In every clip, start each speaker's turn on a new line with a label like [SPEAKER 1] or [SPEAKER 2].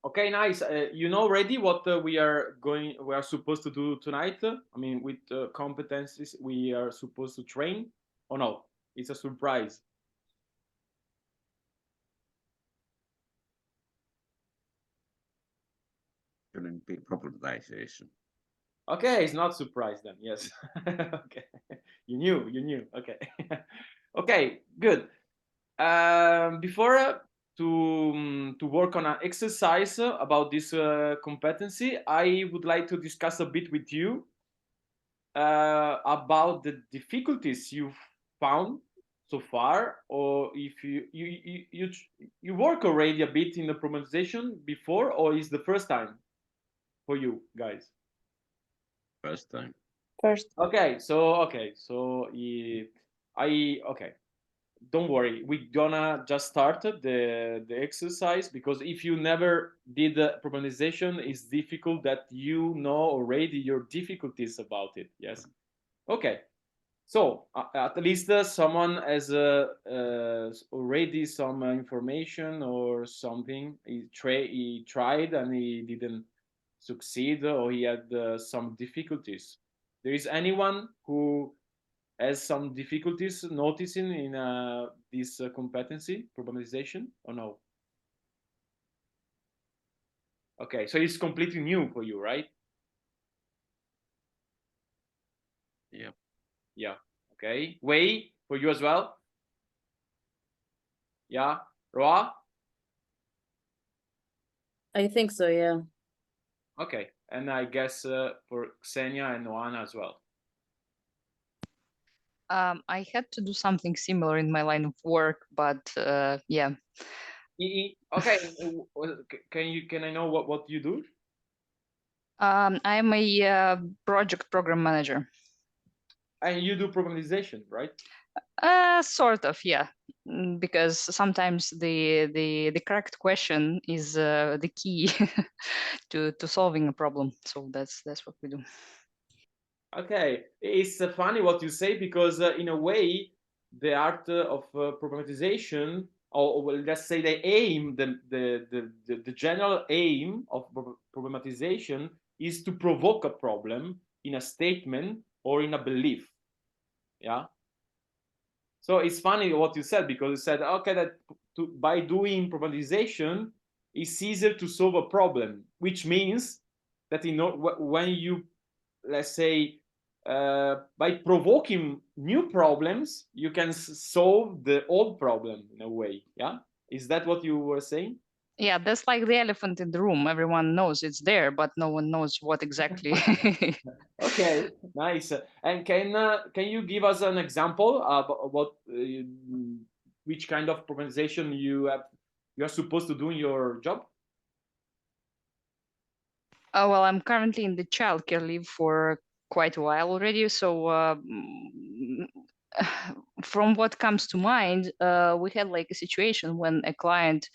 [SPEAKER 1] Okay, nice. You know already what we are supposed to do tonight? I mean, with competencies we are supposed to train, or no? It's a surprise.
[SPEAKER 2] Shouldn't be problematization.
[SPEAKER 1] Okay, it's not surprise then. Yes. Okay, you knew. Okay, okay, good. Before to work on an exercise about this competency, I would like to discuss a bit with you about the difficulties you've found so far, or if you work already a bit in the problematization before, or is the first time for you guys?
[SPEAKER 2] First time.
[SPEAKER 3] First.
[SPEAKER 1] Okay, so okay, don't worry, we're gonna just start the exercise, because if you never did the problematization, it's difficult that you know already your difficulties about it. Yes. Okay, so at least someone has already some information or something. He tried and he didn't succeed, or he had some difficulties. There is anyone who has some difficulties noticing in this competency problematization, or no? Okay, so it's completely new for you, right?
[SPEAKER 2] Yep.
[SPEAKER 1] Yeah. Okay. Wei, for you as well? Yeah. Roa?
[SPEAKER 3] I think so, yeah.
[SPEAKER 1] Okay. And I guess for Xenia and Oana as well.
[SPEAKER 4] I had to do something similar in my line of work, but yeah.
[SPEAKER 1] Okay. Can I know what you do?
[SPEAKER 4] I'm a project program manager.
[SPEAKER 1] And you do programmation, right?
[SPEAKER 4] Sort of, yeah. Because sometimes the correct question is the key to solving a problem. So that's what we do.
[SPEAKER 1] Okay, it's funny what you say, because in a way, the art of programmatization, or well, let's say the aim, the general aim of programmatization is to provoke a problem in a statement or in a belief. Yeah. So it's funny what you said, because you said, okay, that by doing programmatization, it's easier to solve a problem, which means that when you, let's say, by provoking new problems, you can solve the old problem in a way. Yeah, is that what you were saying?
[SPEAKER 4] Yeah, that's like the elephant in the room. Everyone knows it's there, but no one knows what exactly.
[SPEAKER 1] Okay, nice. And can you give us an example of what which kind of programmation you are supposed to do in your job?
[SPEAKER 4] Oh, well, I'm currently in the childcare leave for quite a while already. So from what comes to mind, we had like a situation when a client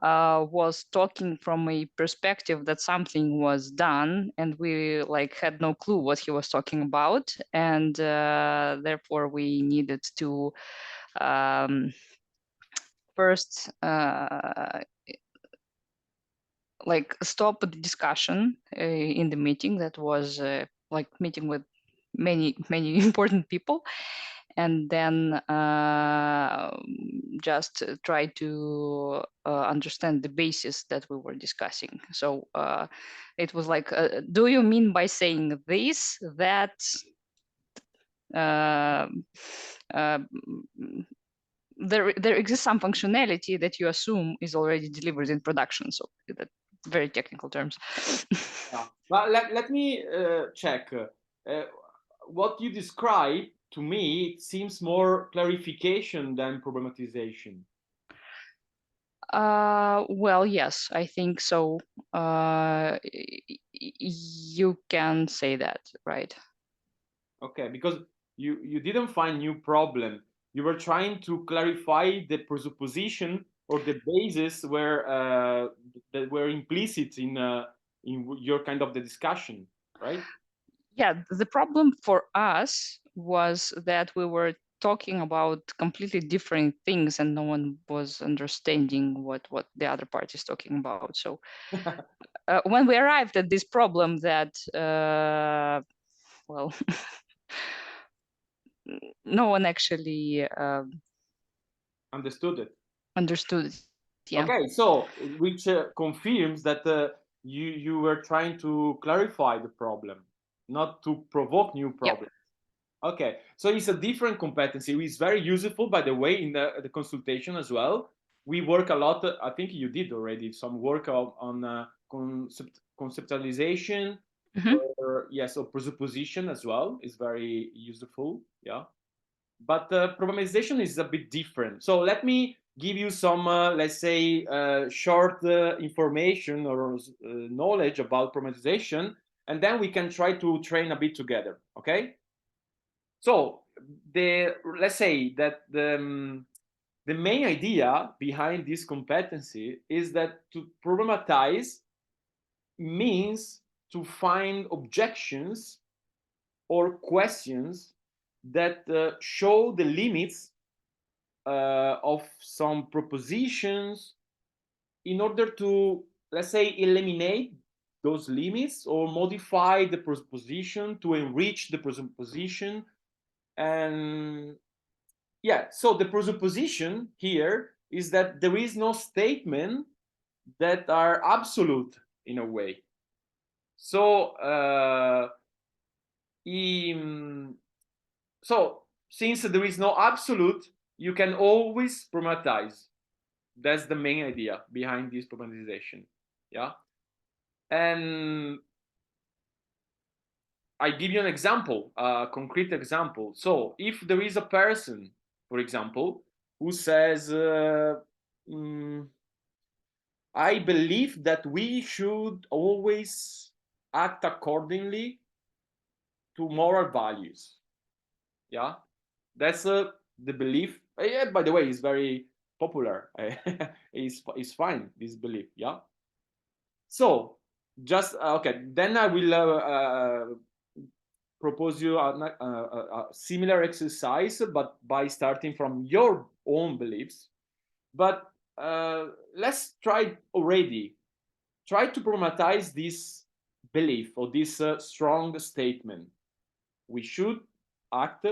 [SPEAKER 4] was talking from a perspective that something was done, and we like had no clue what he was talking about, and therefore we needed to first like stop the discussion in the meeting that was like meeting with many important people, and then just try to understand the basis that we were discussing. So it was like, do you mean by saying this that uh, uh, there exists some functionality that you assume is already delivered in production? So that very technical terms.
[SPEAKER 1] Yeah. Well, let me check. What you describe to me, it seems more clarification than problematization.
[SPEAKER 4] Well, yes, I think so. You can say that, right?
[SPEAKER 1] Okay, because you didn't find new problem. You were trying to clarify the presupposition or the basis that were implicit in your kind of the discussion, right?
[SPEAKER 4] Yeah, the problem for us was that we were talking about completely different things, and no one was understanding what the other party is talking about. So when we arrived at this problem that well, no one actually
[SPEAKER 1] Understood it.
[SPEAKER 4] understood it. Yeah.
[SPEAKER 1] Okay, so which confirms that you were trying to clarify the problem, not to provoke new problems. Okay, so it's a different competency. It's very useful, by the way, in the consultation as well. We work a lot. I think you did already some work on conceptualization,
[SPEAKER 4] Mhm.
[SPEAKER 1] or yes, or presupposition as well. Is very useful. Yeah, but problematization is a bit different. So let me give you some, let's say, short information or knowledge about problematization, and then we can try to train a bit together. Okay. So let's say that the main idea behind this competency is that to problematize means to find objections or questions that show the limits of some propositions in order to, let's say, eliminate those limits or modify the proposition to enrich the proposition. And yeah, so the presupposition here is that there is no statement that are absolute in a way. So so since there is no absolute, you can always problematize. That's the main idea behind this problematization. Yeah. And I give you an example, a concrete example. So if there is a person, for example, who says, I believe that we should always act accordingly to moral values. Yeah, that's the belief. Yeah, by the way, it's very popular. It's fine, this belief. Yeah. So just okay. Then I will propose you a similar exercise, but by starting from your own beliefs. But let's try already. Try to problematize this belief or this strong statement. We should act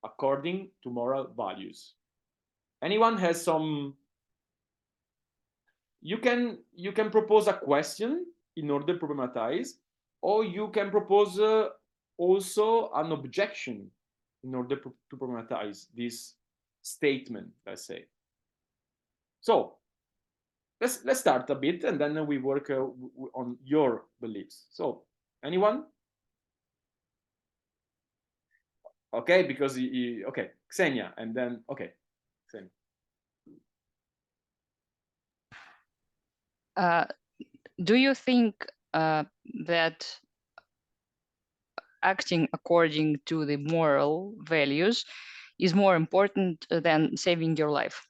[SPEAKER 1] according to moral values. Anyone has some? You can propose a question in order to problematize, or you can propose also an objection in order to problematize this statement. Let's say. So let's start a bit, and then we work on your beliefs. So, anyone? Okay, because okay, Xenia, and then okay, Xenia.
[SPEAKER 4] Do you think that acting according to the moral values is more important than saving your life?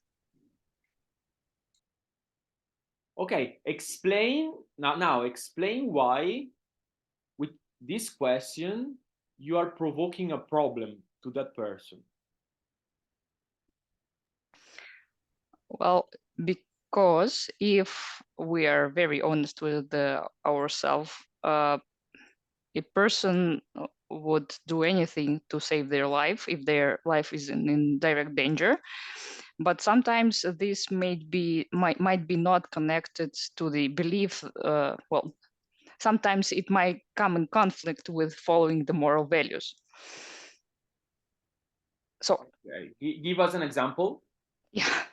[SPEAKER 1] Okay, explain now. Explain why with this question you are provoking a problem to that person.
[SPEAKER 4] Well, because if we are very honest with ourselves, a person would do anything to save their life if their life is in direct danger. But sometimes this might be not connected to the belief. Well, sometimes it might come in conflict with following the moral values. So,
[SPEAKER 1] Okay. Give us an example.
[SPEAKER 4] yeah.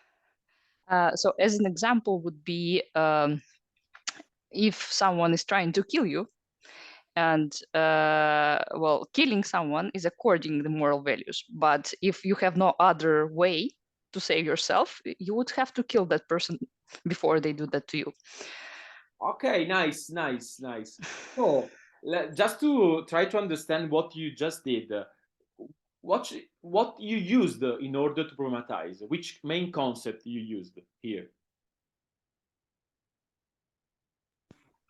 [SPEAKER 4] So as an example would be if someone is trying to kill you, and well, killing someone is according to the moral values. But if you have no other way to save yourself, you would have to kill that person before they do that to you.
[SPEAKER 1] Okay, nice. So just to try to understand what you just did, what you used in order to problematize, which main concept you used here?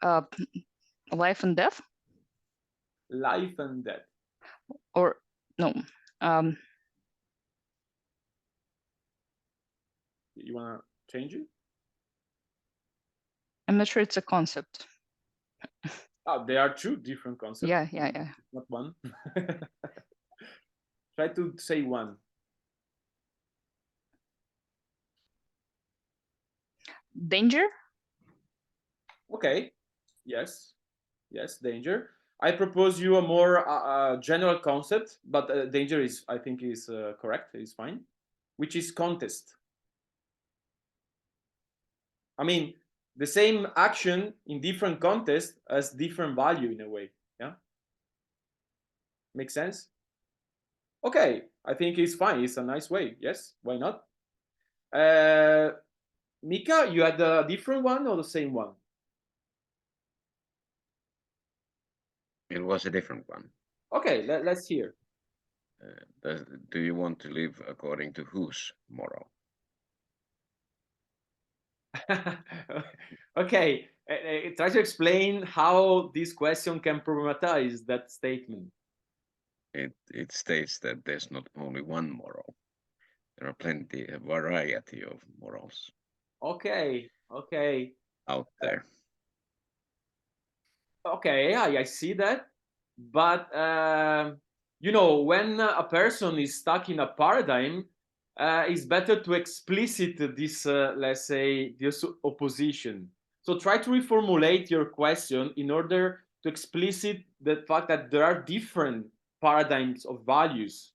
[SPEAKER 4] Uh, life and death,
[SPEAKER 1] Life and death.
[SPEAKER 4] or no? Um,
[SPEAKER 1] You want to change it?
[SPEAKER 4] I'm not sure it's a concept.
[SPEAKER 1] There are two different concepts.
[SPEAKER 4] Yeah.
[SPEAKER 1] Not one. Try to say one.
[SPEAKER 4] Danger?
[SPEAKER 1] Okay. Yes. Yes, danger. I propose you a more general concept, but danger is, I think, is correct. Is fine, which is contest. I mean, the same action in different context has different value in a way. Yeah. Make sense? Okay, I think it's fine. It's a nice way. Yes, why not? Mika, you had a different one or the same one?
[SPEAKER 2] It was a different one.
[SPEAKER 1] Okay, let's hear.
[SPEAKER 2] Do you want to live according to whose moral?
[SPEAKER 1] Okay, try to explain how this question can problematize that statement.
[SPEAKER 2] It states that there's not only one moral. There are plenty, a variety of morals
[SPEAKER 1] Okay, okay,
[SPEAKER 2] out there.
[SPEAKER 1] okay, I see that. But you know, when a person is stuck in a paradigm, it's better to explicit this, let's say, this opposition. So try to reformulate your question in order to explicit the fact that there are different paradigms of values.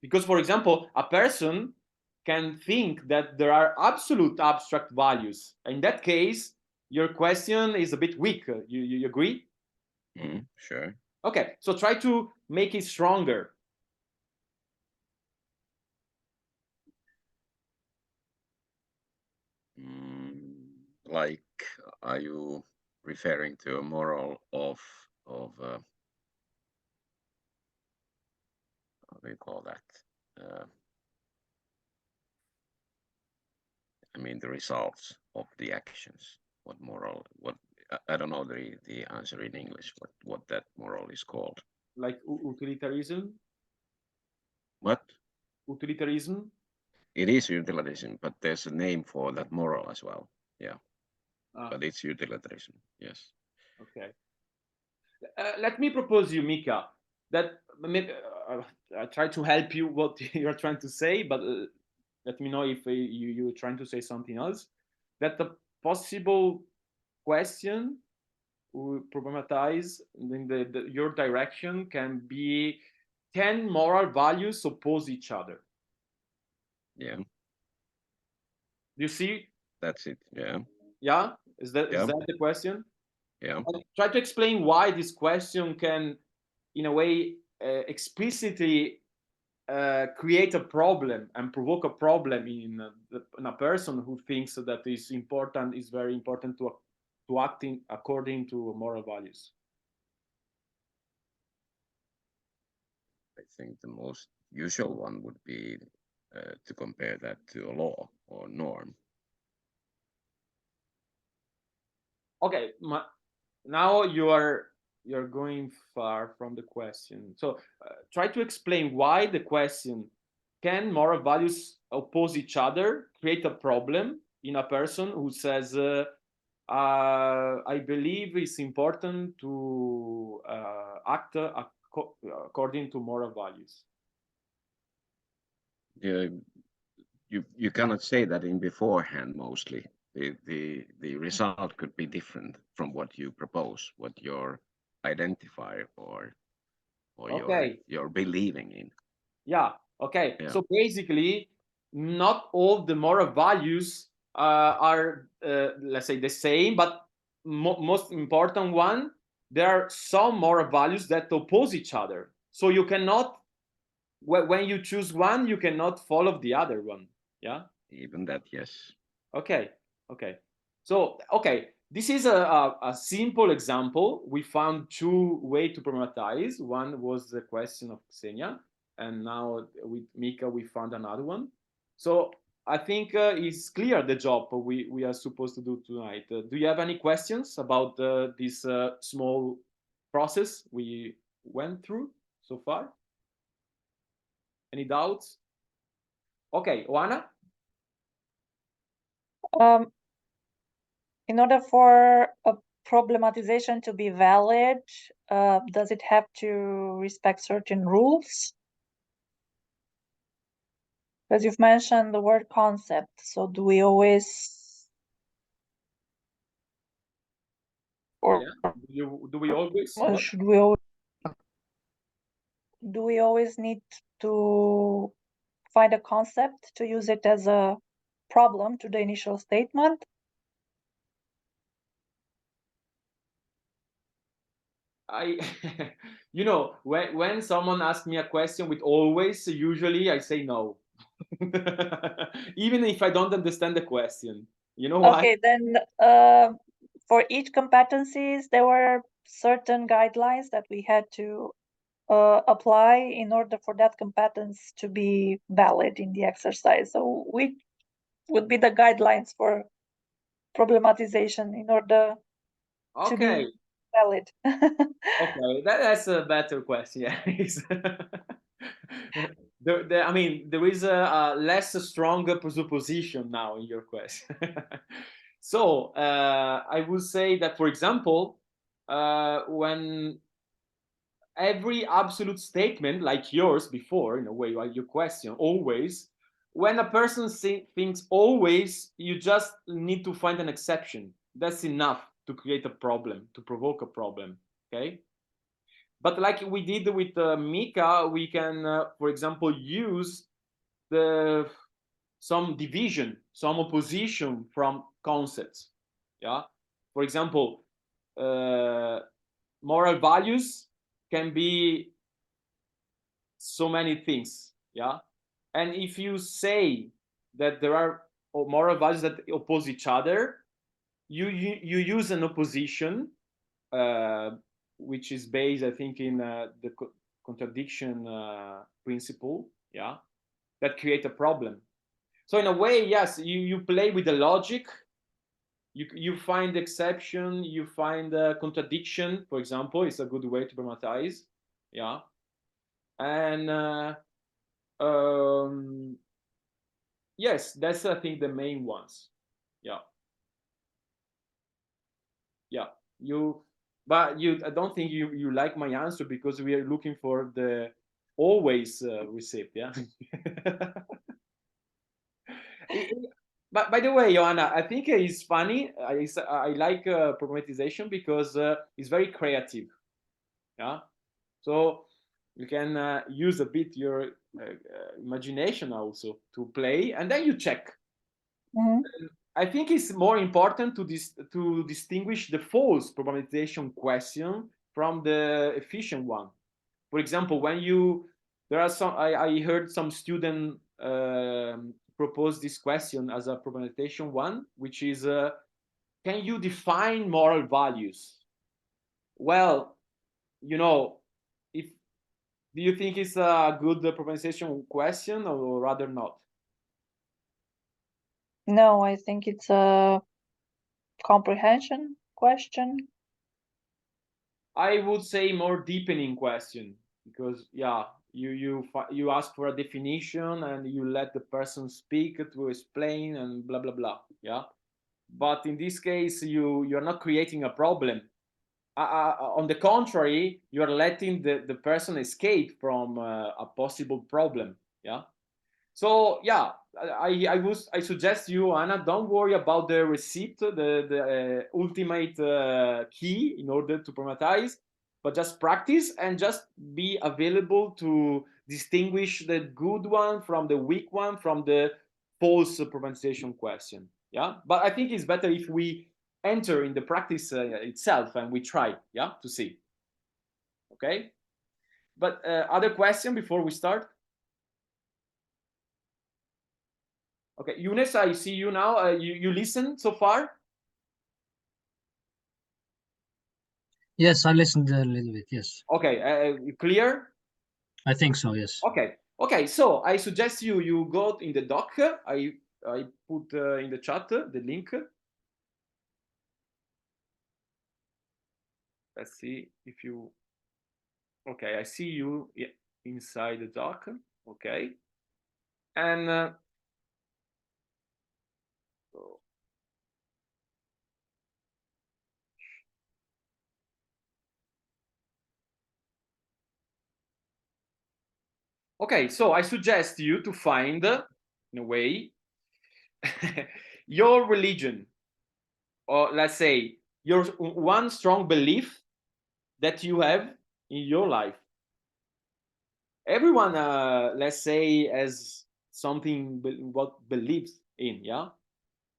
[SPEAKER 1] Because, for example, a person can think that there are absolute abstract values. In that case, your question is a bit weak. You agree?
[SPEAKER 2] Sure.
[SPEAKER 1] Okay, so try to make it stronger.
[SPEAKER 2] Like, are you referring to a moral of how do you call that? I mean, the results of the actions. What moral? What I don't know the answer in English. What that moral is called?
[SPEAKER 1] Like utilitarianism?
[SPEAKER 2] What?
[SPEAKER 1] Utilitarianism?
[SPEAKER 2] It is utilitarianism, but there's a name for that moral as well. Yeah,
[SPEAKER 1] Ah,
[SPEAKER 2] but it's utilitarianism. Yes.
[SPEAKER 1] okay. Let me propose you, Mika, that maybe I try to help you what you're trying to say, but let me know if you're trying to say something else. That the possible question we problematize in your direction can be, can moral values oppose each other?
[SPEAKER 2] Yeah.
[SPEAKER 1] You see?
[SPEAKER 2] That's it. Yeah.
[SPEAKER 1] Yeah? Is that
[SPEAKER 2] Yeah.
[SPEAKER 1] the question?
[SPEAKER 2] Yeah.
[SPEAKER 1] And try to explain why this question can, in a way, explicitly create a problem and provoke a problem in a person who thinks that is very important to acting according to moral values.
[SPEAKER 2] I think the most usual one would be to compare that to a law or norm.
[SPEAKER 1] Okay, now you're going far from the question. So try to explain why the question, can moral values oppose each other, create a problem in a person who says, I believe it's important to act according to moral values.
[SPEAKER 2] Yeah, you cannot say that in beforehand. Mostly, the result could be different from what you propose, what your identify or
[SPEAKER 1] Okay.
[SPEAKER 2] you're believing in.
[SPEAKER 1] Yeah. Okay.
[SPEAKER 2] Yeah.
[SPEAKER 1] So basically, not all the moral values are, let's say, the same, but most important one, there are some moral values that oppose each other. So you cannot, when you choose one, you cannot follow the other one. Yeah.
[SPEAKER 2] Even that, yes.
[SPEAKER 1] Okay. Okay. So okay, this is a simple example. We found two ways to problematize. One was the question of Xenia, and now with Mika we found another one. So I think it's clear the job we are supposed to do tonight. Do you have any questions about this small process we went through so far? Any doubts? Okay, Oana?
[SPEAKER 5] In order for a problematization to be valid, does it have to respect certain rules? Because you've mentioned the word concept, so do we always, or
[SPEAKER 1] Do we always?
[SPEAKER 5] or
[SPEAKER 1] What?
[SPEAKER 5] should we always, do we always need to find a concept to use it as a problem to the initial statement?
[SPEAKER 1] You know, when someone asks me a question with always, usually I say no. Even if I don't understand the question. You know why?
[SPEAKER 5] Okay, then for each competencies, there were certain guidelines that we had to apply in order for that competence to be valid in the exercise. So which would be the guidelines for problematization in order to
[SPEAKER 1] Okay.
[SPEAKER 5] be valid?
[SPEAKER 1] Okay, that's a better question. Yeah. I mean, there is a less stronger presupposition now in your question. So I would say that, for example, when every absolute statement, like yours before, in a way, like your question, always, when a person thinks always, you just need to find an exception. That's enough to create a problem, to provoke a problem. Okay. But like we did with Mika, we can, for example, use some division, some opposition from concepts. Yeah. For example, moral values can be so many things. Yeah. And if you say that there are moral values that oppose each other, you use an opposition, which is based, I think, in the contradiction principle, yeah, that create a problem. So in a way, yes, you play with the logic. You find exception, you find contradiction. For example, it's a good way to problematize, yeah. And yes, that's, I think, the main ones, yeah. Yeah, but I don't think you like my answer because we are looking for the always receipt. Yeah. But by the way, Joanna, I think it's funny. I like problematization because it's very creative. Yeah. So you can use a bit your imagination also to play, and then you check.
[SPEAKER 5] Mhm.
[SPEAKER 1] I think it's more important to distinguish the false problematization question from the efficient one. For example, when there are some, I heard some student propose this question as a problematization one, which is, can you define moral values? Well, you know, if do you think it's a good problematization question or rather not?
[SPEAKER 5] No, I think it's a comprehension question.
[SPEAKER 1] I would say more deepening question because yeah, you ask for a definition and you let the person speak to explain and blah blah blah. Yeah, but in this case, you're not creating a problem. On the contrary, you are letting the person escape from a possible problem. Yeah. So yeah, I suggest you, Anna, don't worry about the receipt, the ultimate key in order to problematize, but just practice and just be available to distinguish the good one from the weak one from the false problematization question. Yeah, but I think it's better if we enter in the practice itself and we try, yeah, to see. Okay, but other question before we start? Okay, Younes, I see you now. You listen so far?
[SPEAKER 6] Yes, I listened a little bit. Yes,
[SPEAKER 1] Okay, clear?
[SPEAKER 6] I think so. Yes.
[SPEAKER 1] Okay, okay. So I suggest you go in the doc. I put in the chat the link. Let's see if you. Okay, I see you inside the doc. Okay, and Okay, so I suggest you to find, in a way, your religion, or let's say your one strong belief that you have in your life. Everyone, let's say, has something what believes in, yeah.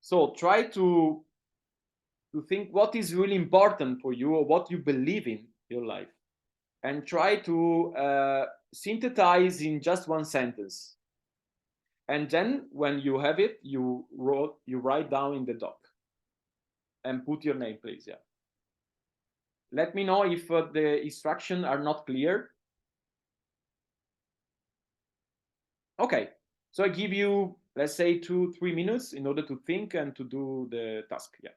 [SPEAKER 1] So try to think what is really important for you or what you believe in your life, and try to synthesize in just one sentence. And then when you have it, you write down in the doc and put your name, please. Yeah. Let me know if the instructions are not clear. Okay. So I give you, let's say, 2-3 minutes in order to think and to do the task. Yeah.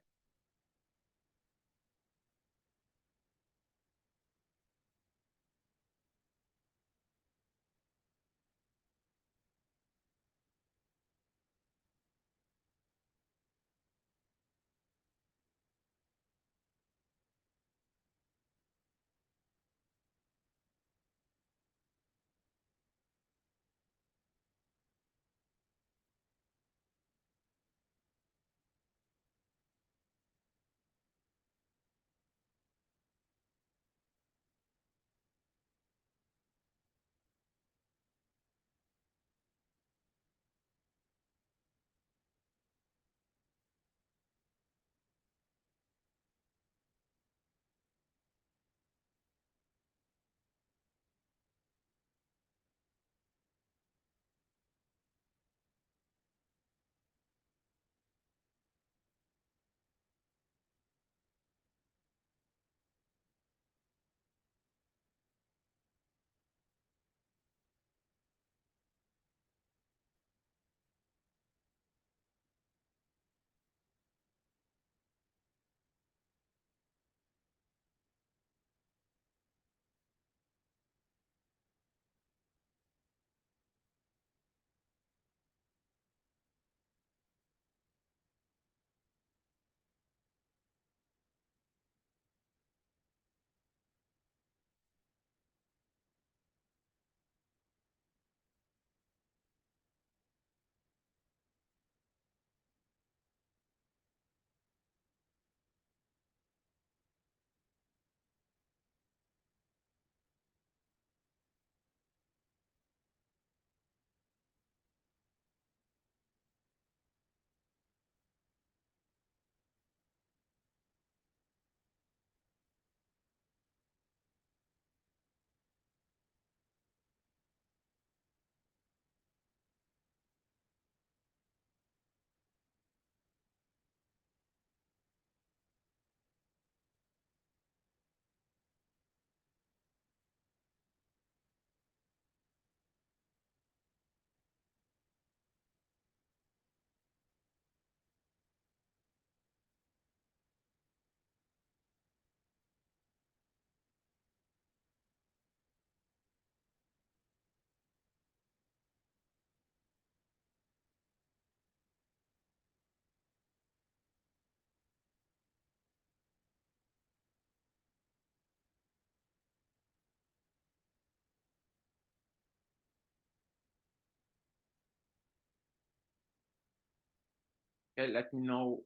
[SPEAKER 1] Okay. Let me know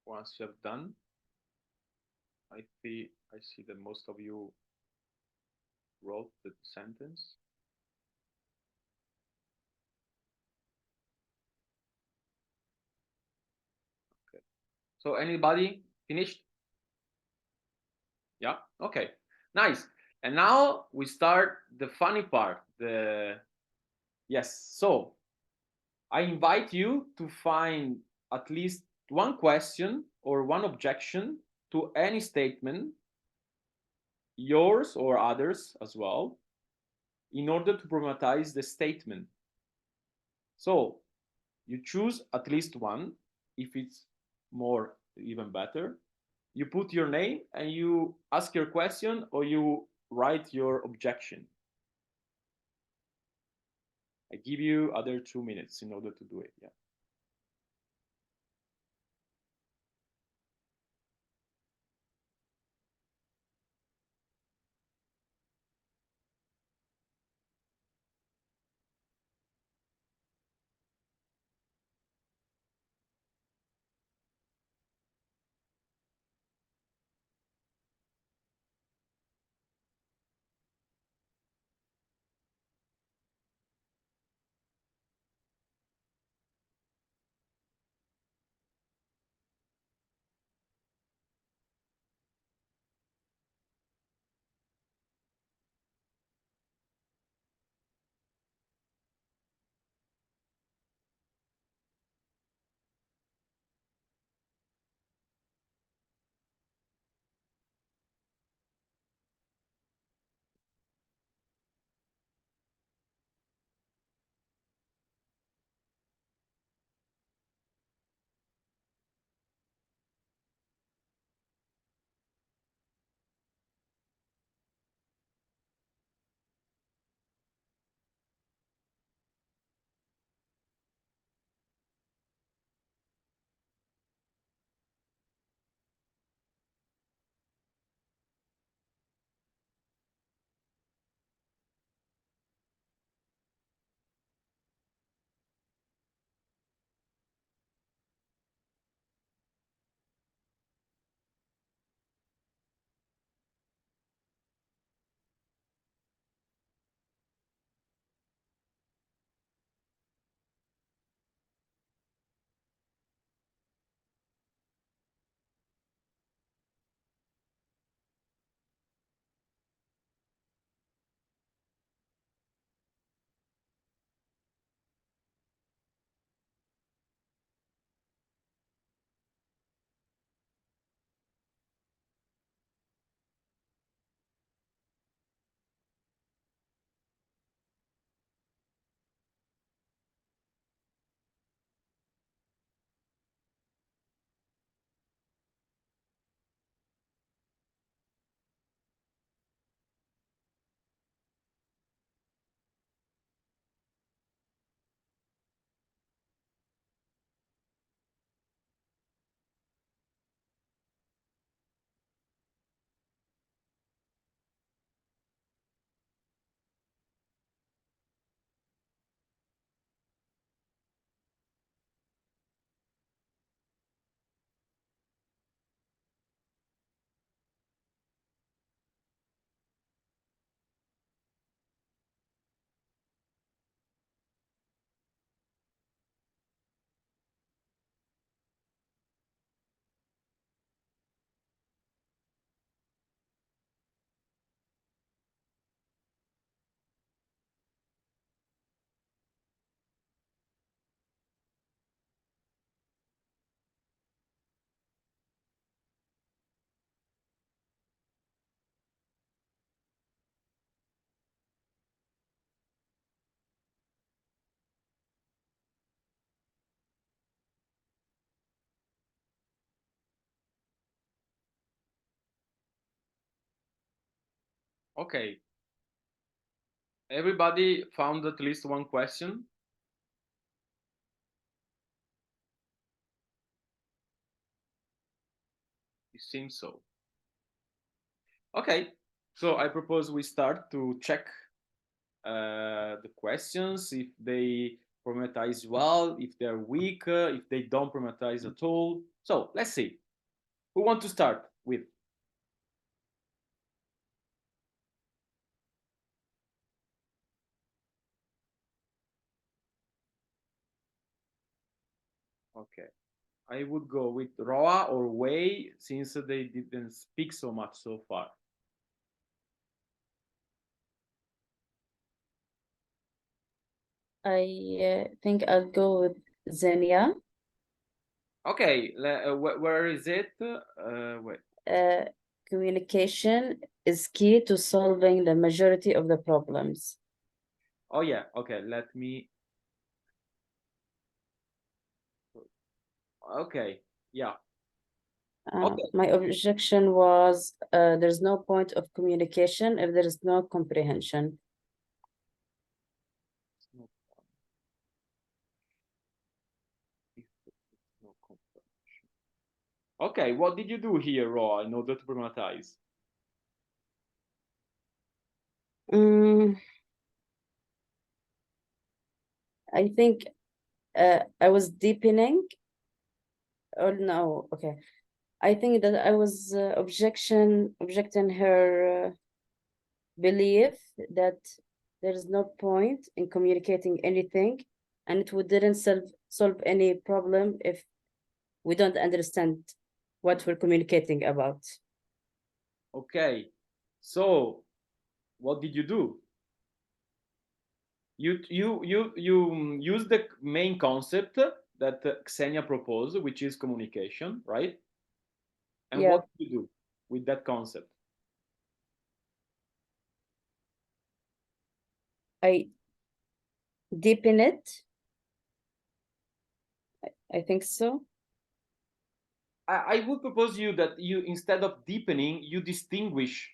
[SPEAKER 1] once you have done. I see that most of you wrote the sentence. Okay. So anybody finished? Yeah. Okay. Nice. And now we start the funny part. Yes. So I invite you to find at least one question or one objection to any statement, yours or others as well, in order to problematize the statement. So you choose at least one. If it's more, even better. You put your name and you ask your question or you write your objection. I give you other 2 minutes in order to do it. Yeah. Okay. Everybody found at least one question? It seems so. Okay, so I propose we start to check the questions, if they problematize well, if they're weak, if they don't problematize at all. So let's see. Who want to start with? Okay. I would go with Roa or Wei, since they didn't speak so much so far.
[SPEAKER 3] I think I'll go with Xenia.
[SPEAKER 1] Okay, where is it? Wait.
[SPEAKER 3] Communication is key to solving the majority of the problems.
[SPEAKER 1] Oh yeah, okay, let me. Okay, yeah. Okay.
[SPEAKER 3] My objection was there's no point of communication if there is no comprehension.
[SPEAKER 1] No problem. No comprehension. Okay, what did you do here, Roa, in order to problematize?
[SPEAKER 3] I think I was deepening. Oh no, okay. I think that I was objecting her belief that there is no point in communicating anything, and it didn't solve any problem if we don't understand what we're communicating about.
[SPEAKER 1] Okay, so what did you do? You use the main concept that Xenia proposed, which is communication, right? And
[SPEAKER 3] Yeah.
[SPEAKER 1] what did you do with that concept?
[SPEAKER 3] I deepen it. I think so.
[SPEAKER 1] I would propose you that you, instead of deepening, you distinguish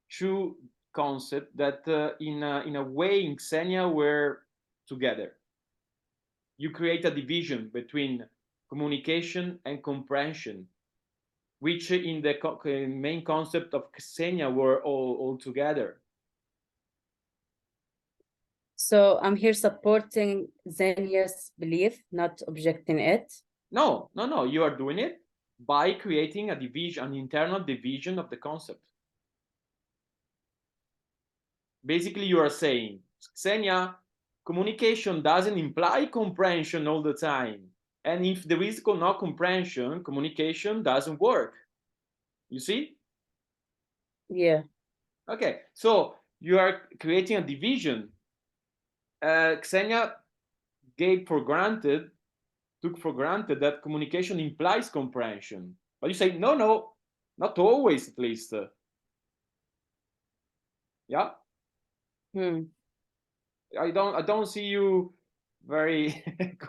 [SPEAKER 1] two concepts that in a way in Xenia were together. You create a division between communication and comprehension, which in the main concept of Xenia were all together.
[SPEAKER 3] So I'm here supporting Xenia's belief, not objecting it.
[SPEAKER 1] No, you are doing it by creating a division, an internal division of the concept. Basically, you are saying, Xenia, communication doesn't imply comprehension all the time. And if there is no comprehension, communication doesn't work. You see?
[SPEAKER 3] Yeah.
[SPEAKER 1] Okay, so you are creating a division. Xenia took for granted that communication implies comprehension. But you say, no, not always, at least. Yeah? I don't see you very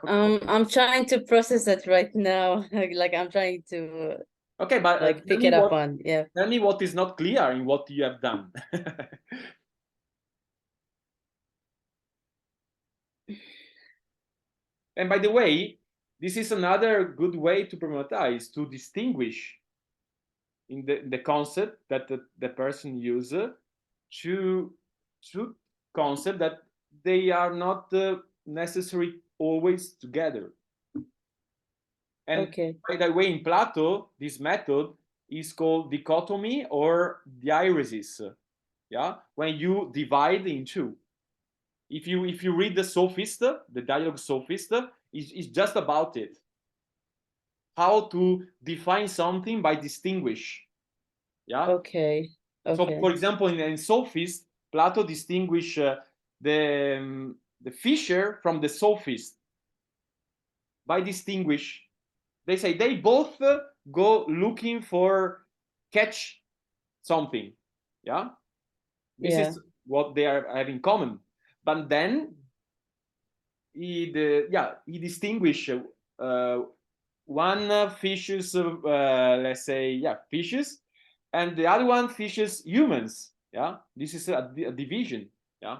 [SPEAKER 3] I'm trying to process it right now. Like I'm trying to
[SPEAKER 1] okay, but
[SPEAKER 3] like pick it up on. Yeah.
[SPEAKER 1] tell me what is not clear in what you have done. And by the way, this is another good way to problematize, to distinguish in the concept that the person uses two concepts that they are not necessary always together. And
[SPEAKER 3] okay.
[SPEAKER 1] by the way, in Plato, this method is called dichotomy or diairesis. Yeah, when you divide in two. If you read the Sophist, the dialogue Sophist, is just about it. How to define something by distinguish. Yeah.
[SPEAKER 3] Okay.
[SPEAKER 1] So,
[SPEAKER 3] Okay.
[SPEAKER 1] for example, in Sophist, Plato distinguish the fisher from the sophist by distinguish. They say they both go looking for catch something. Yeah. This is what they are have in common. But then he distinguish one fishes, let's say, fishes, and the other one fishes humans. Yeah, this is a division. Yeah.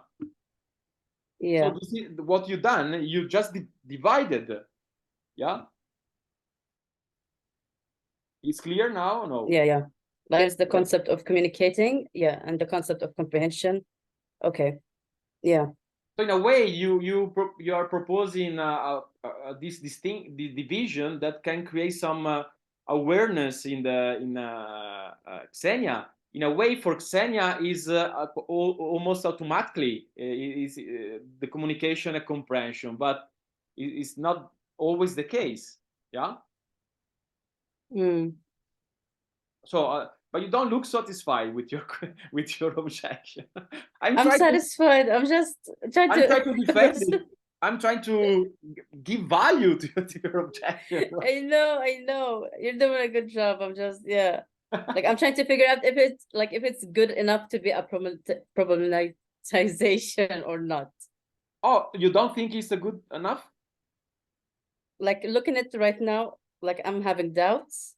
[SPEAKER 3] Yeah.
[SPEAKER 1] So this is what you done. You just divided. Yeah. It's clear now or no?
[SPEAKER 3] Yeah, yeah. There's the
[SPEAKER 1] Okay.
[SPEAKER 3] concept of communicating, yeah, and the concept of comprehension. Okay. Yeah.
[SPEAKER 1] So in a way, you are proposing this division that can create some awareness in Xenia. In a way, for Xenia is almost automatically is the communication and comprehension, but it's not always the case. Yeah.
[SPEAKER 3] Mm.
[SPEAKER 1] So, but you don't look satisfied with your with your objection. I'm
[SPEAKER 3] I'm
[SPEAKER 1] trying to
[SPEAKER 3] satisfied. I'm just trying
[SPEAKER 1] I'm
[SPEAKER 3] to.
[SPEAKER 1] trying to defend it. I'm trying to give value to your objection.
[SPEAKER 3] I know. You're doing a good job. I'm just, yeah. Like I'm trying to figure out if it's good enough to be a problematization or not.
[SPEAKER 1] Oh, you don't think it's a good enough?
[SPEAKER 3] Like looking at it right now, like I'm having doubts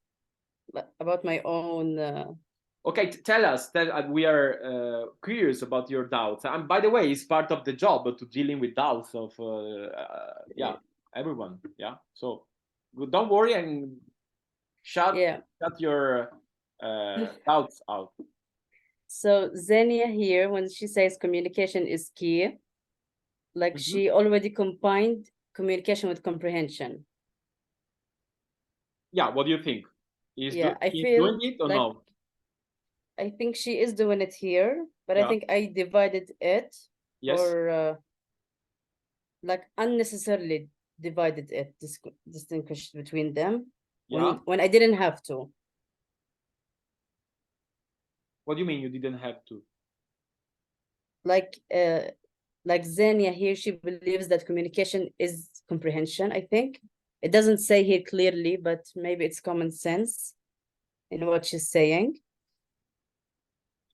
[SPEAKER 3] about my own.
[SPEAKER 1] Okay, tell us. We are curious about your doubts. And by the way, it's part of the job to dealing with doubts of yeah, everyone. Yeah. So don't worry and shut your doubts out.
[SPEAKER 3] So Xenia here, when she says communication is key, like she already combined communication with comprehension.
[SPEAKER 1] Yeah, what do you think?
[SPEAKER 3] I
[SPEAKER 1] He's
[SPEAKER 3] feel
[SPEAKER 1] doing it or
[SPEAKER 3] like
[SPEAKER 1] no?
[SPEAKER 3] I think she is doing it here, but I
[SPEAKER 1] Yeah.
[SPEAKER 3] think I divided it
[SPEAKER 1] Yes.
[SPEAKER 3] or like unnecessarily divided it, distinguished between them
[SPEAKER 1] Yeah.
[SPEAKER 3] when I didn't have to.
[SPEAKER 1] What do you mean you didn't have to?
[SPEAKER 3] Like Xenia here, she believes that communication is comprehension, I think. It doesn't say here clearly, but maybe it's common sense in what she's saying.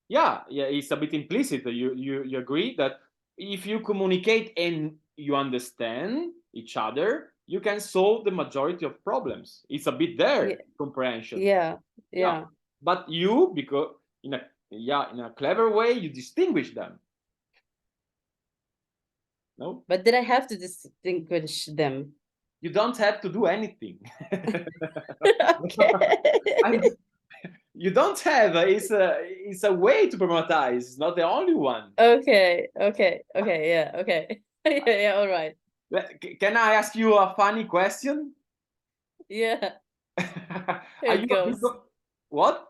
[SPEAKER 1] Yeah, it's a bit implicit. You agree that if you communicate and you understand each other, you can solve the majority of problems. It's a bit there, comprehension.
[SPEAKER 3] Yeah.
[SPEAKER 1] But you, because in a clever way, you distinguish them. No?
[SPEAKER 3] But did I have to distinguish them?
[SPEAKER 1] You don't have to do anything.
[SPEAKER 3] Okay.
[SPEAKER 1] You don't have. It's a way to problematize. It's not the only one.
[SPEAKER 3] Okay. Yeah. Okay. yeah. All right.
[SPEAKER 1] Can I ask you a funny question?
[SPEAKER 3] Yeah.
[SPEAKER 1] Are you a bit what?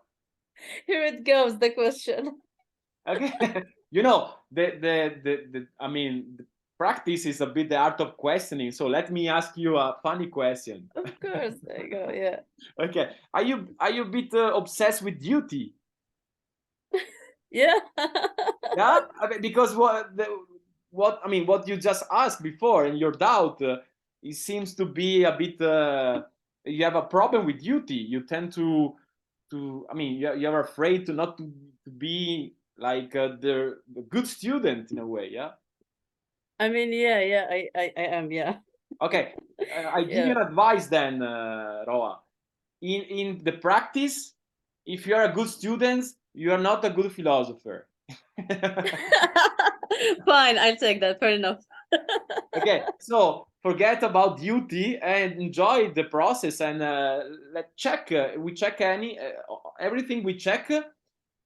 [SPEAKER 3] Here it goes. The question.
[SPEAKER 1] Okay. You know, I mean, the practice is a bit the art of questioning. So let me ask you a funny question.
[SPEAKER 3] Of course. There you go. Yeah.
[SPEAKER 1] Okay. Are you a bit obsessed with duty?
[SPEAKER 3] Yeah.
[SPEAKER 1] Yeah. I mean, because what you just asked before in your doubt, it seems to be a bit. You have a problem with duty. You tend to. I mean, you're afraid to not to be like the good student in a way. Yeah.
[SPEAKER 3] I mean, yeah. I am. Yeah.
[SPEAKER 1] Okay. I give you an advice then, Roa. In the practice, if you are a good student, you are not a good philosopher.
[SPEAKER 3] Fine, I'll take that. Fair enough.
[SPEAKER 1] Okay, so forget about duty and enjoy the process. And let's check. We check everything we check.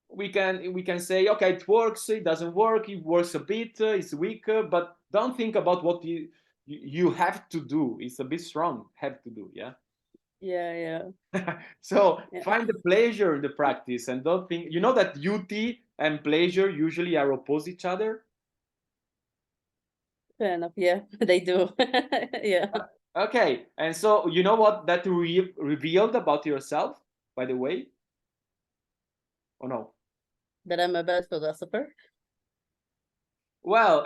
[SPEAKER 1] We can say, okay, it works. It doesn't work. It works a bit. It's weak. But don't think about what you have to do. It's a bit strong. Have to do. Yeah.
[SPEAKER 3] Yeah.
[SPEAKER 1] So find the pleasure in the practice and don't think. You know that duty and pleasure usually are opposite each other.
[SPEAKER 3] Fair enough. Yeah, they do. Yeah.
[SPEAKER 1] Okay, and so you know what that revealed about yourself, by the way? Or no?
[SPEAKER 3] That I'm a bad philosopher.
[SPEAKER 1] Well,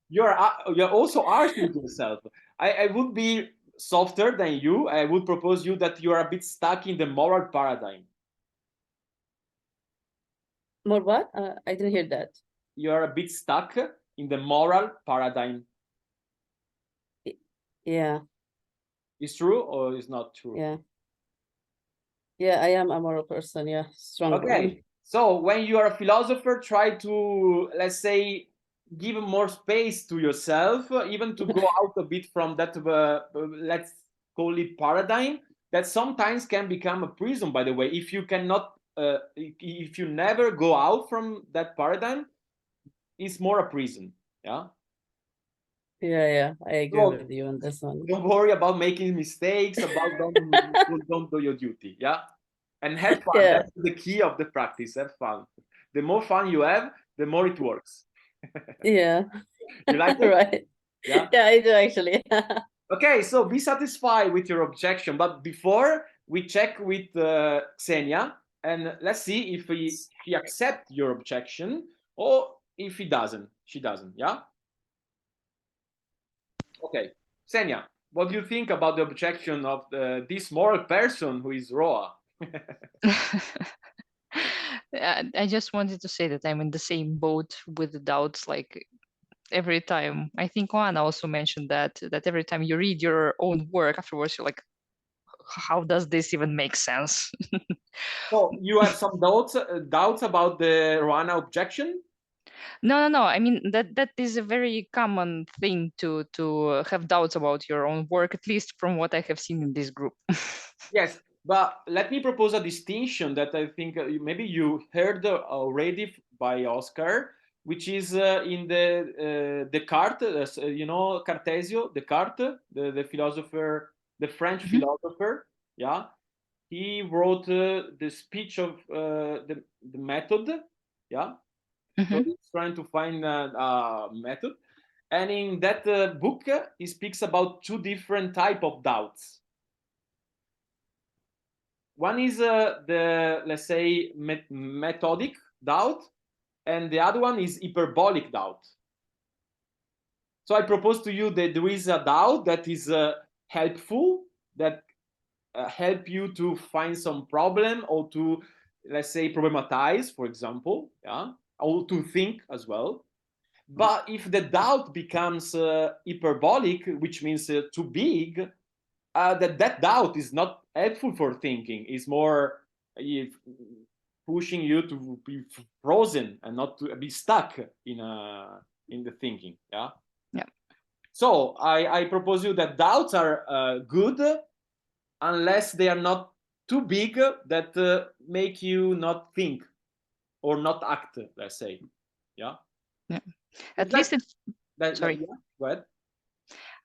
[SPEAKER 1] you're also harsh with yourself. I would be softer than you. I would propose you that you are a bit stuck in the moral paradigm.
[SPEAKER 3] More what? I didn't hear that.
[SPEAKER 1] You are a bit stuck in the moral paradigm.
[SPEAKER 3] Yeah.
[SPEAKER 1] It's true or it's not true?
[SPEAKER 3] Yeah. Yeah, I am a moral person. Yeah, strong
[SPEAKER 1] Okay.
[SPEAKER 3] one.
[SPEAKER 1] So when you are a philosopher, try to, let's say, give more space to yourself, even to go out a bit from that, let's call it paradigm, that sometimes can become a prison, by the way. If you cannot, if you never go out from that paradigm, it's more a prison. Yeah.
[SPEAKER 3] Yeah, I agree
[SPEAKER 1] So
[SPEAKER 3] with you on this one.
[SPEAKER 1] don't worry about making mistakes, about don't do your duty. Yeah. And have fun.
[SPEAKER 3] Yeah.
[SPEAKER 1] That's the key of the practice. Have fun. The more fun you have, the more it works.
[SPEAKER 3] Yeah.
[SPEAKER 1] You like it?
[SPEAKER 3] Right.
[SPEAKER 1] Yeah.
[SPEAKER 3] Yeah, I do actually.
[SPEAKER 1] Okay, so be satisfied with your objection. But before we check with Xenia, and let's see if he accepts your objection or if he doesn't. She doesn't. Yeah. Okay, Xenia, what do you think about the objection of this moral person who is Roa?
[SPEAKER 4] I just wanted to say that I'm in the same boat with the doubts. Like every time, I think Juan also mentioned that every time you read your own work afterwards, you're like, how does this even make sense?
[SPEAKER 1] So you have some doubts about the Roana objection?
[SPEAKER 4] No. I mean that is a very common thing to have doubts about your own work, at least from what I have seen in this group.
[SPEAKER 1] Yes, but let me propose a distinction that I think maybe you heard already by Oscar, which is in the Descartes, you know, Cartesio, Descartes, the philosopher, the French philosopher. Yeah, he wrote the speech of the method. Yeah, so
[SPEAKER 4] Mhm.
[SPEAKER 1] he's trying to find a method, and in that book, he speaks about two different type of doubts. One is the, let's say, methodic doubt, and the other one is hyperbolic doubt. So I propose to you that there is a doubt that is helpful, that help you to find some problem or to, let's say, problematize, for example, yeah, or to think as well. But if the doubt becomes hyperbolic, which means too big, that doubt is not helpful for thinking. It's more pushing you to be frozen and not to be stuck in the thinking. Yeah.
[SPEAKER 4] Yeah.
[SPEAKER 1] So I propose you that doubts are good unless they are not too big that make you not think or not act. Let's say. Yeah.
[SPEAKER 4] Yeah. At least it. Sorry.
[SPEAKER 1] Yeah. Go ahead.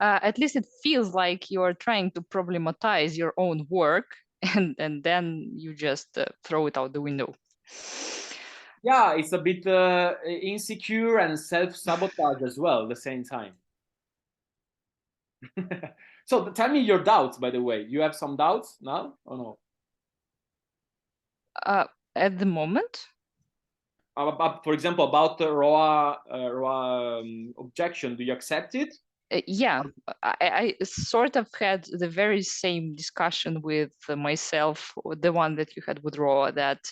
[SPEAKER 4] At least it feels like you're trying to problematize your own work, and then you just throw it out the window.
[SPEAKER 1] Yeah, it's a bit insecure and self-sabotage as well at the same time. So tell me your doubts, by the way. You have some doubts now or no?
[SPEAKER 4] At the moment,
[SPEAKER 1] For example, about the Roa objection, do you accept it?
[SPEAKER 4] yeah, I sort of had the very same discussion with myself, the one that you had with Roa, that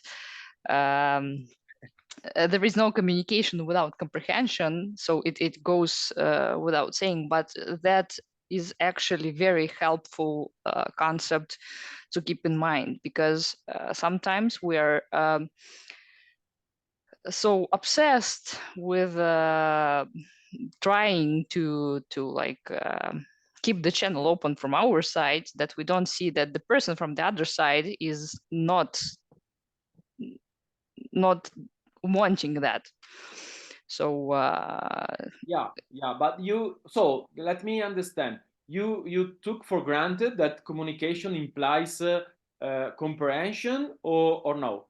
[SPEAKER 4] there is no communication without comprehension, so it goes without saying, but that is actually very helpful concept to keep in mind, because sometimes we are so obsessed with trying to like keep the channel open from our side that we don't see that the person from the other side is not wanting that. So
[SPEAKER 1] Yeah, but so let me understand. You took for granted that communication implies comprehension or no?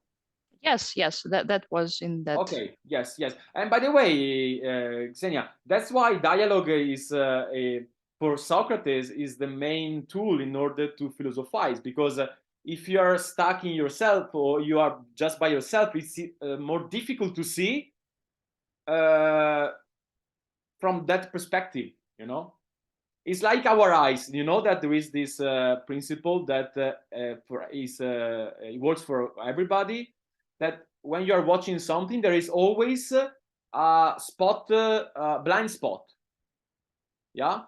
[SPEAKER 4] yes, that was in that.
[SPEAKER 1] Okay, yes. And by the way, Xenia, that's why dialogue is for Socrates is the main tool in order to philosophize, because if you are stuck in yourself or you are just by yourself, it's more difficult to see from that perspective, you know. It's like our eyes, you know, that there is this principle that it works for everybody, that when you are watching something there is always a spot, blind spot. Yeah.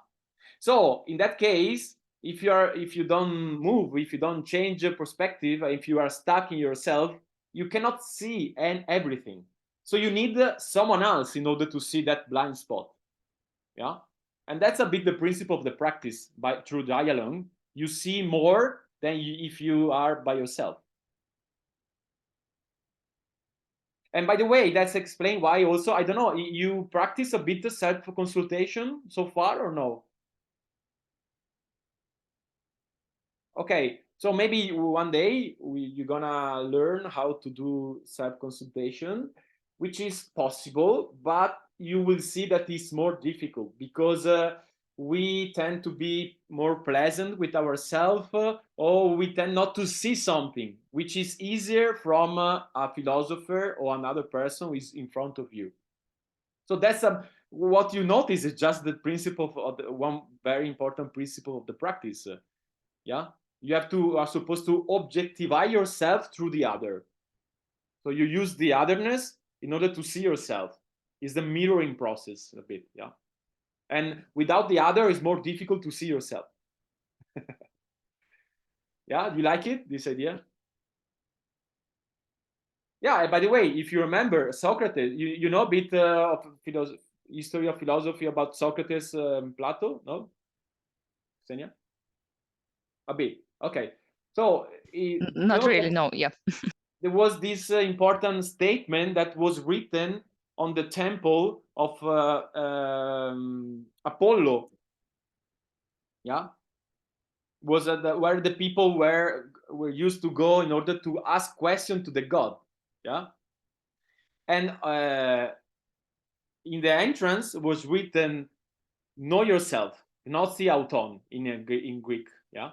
[SPEAKER 1] So in that case, if you don't move, if you don't change your perspective, if you are stuck in yourself, you cannot see everything. So you need someone else in order to see that blind spot. Yeah. And that's a bit the principle of the practice. Through dialogue, you see more than if you are by yourself. And by the way, that's explain why also, I don't know, you practice a bit of self-consultation so far or no? Okay, so maybe one day you're gonna learn how to do self-consultation, which is possible, but you will see that it's more difficult because we tend to be more pleasant with ourselves, or we tend not to see something, which is easier from a philosopher or another person who is in front of you. So that's what you notice is just the principle of one very important principle of the practice. Yeah, you are supposed to objectify yourself through the other. So you use the otherness in order to see yourself. It's the mirroring process a bit. Yeah, and without the other, it's more difficult to see yourself. Yeah, do you like it, this idea? Yeah, by the way, if you remember Socrates, you know a bit of history of philosophy about Socrates, Plato, no? Xenia? A bit. Okay. So
[SPEAKER 4] Not really, no, yeah.
[SPEAKER 1] there was this important statement that was written on the temple of Apollo. Yeah, was where the people were used to go in order to ask questions to the god. Yeah, and in the entrance was written "Know yourself," "Gnosi auton" in Greek. Yeah,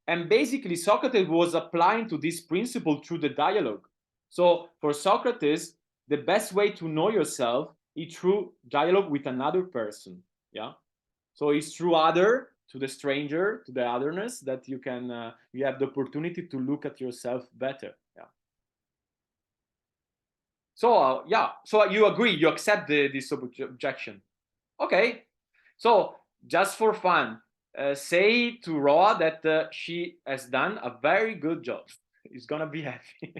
[SPEAKER 1] and basically Socrates was applying to this principle through the dialogue. So for Socrates, the best way to know yourself is through dialogue with another person. Yeah, so it's through other, to the stranger, to the otherness, that you can you have the opportunity to look at yourself better. Yeah. So yeah, so you agree, you accept this objection. Okay, so just for fun, say to Roa that she has done a very good job. He's gonna be happy.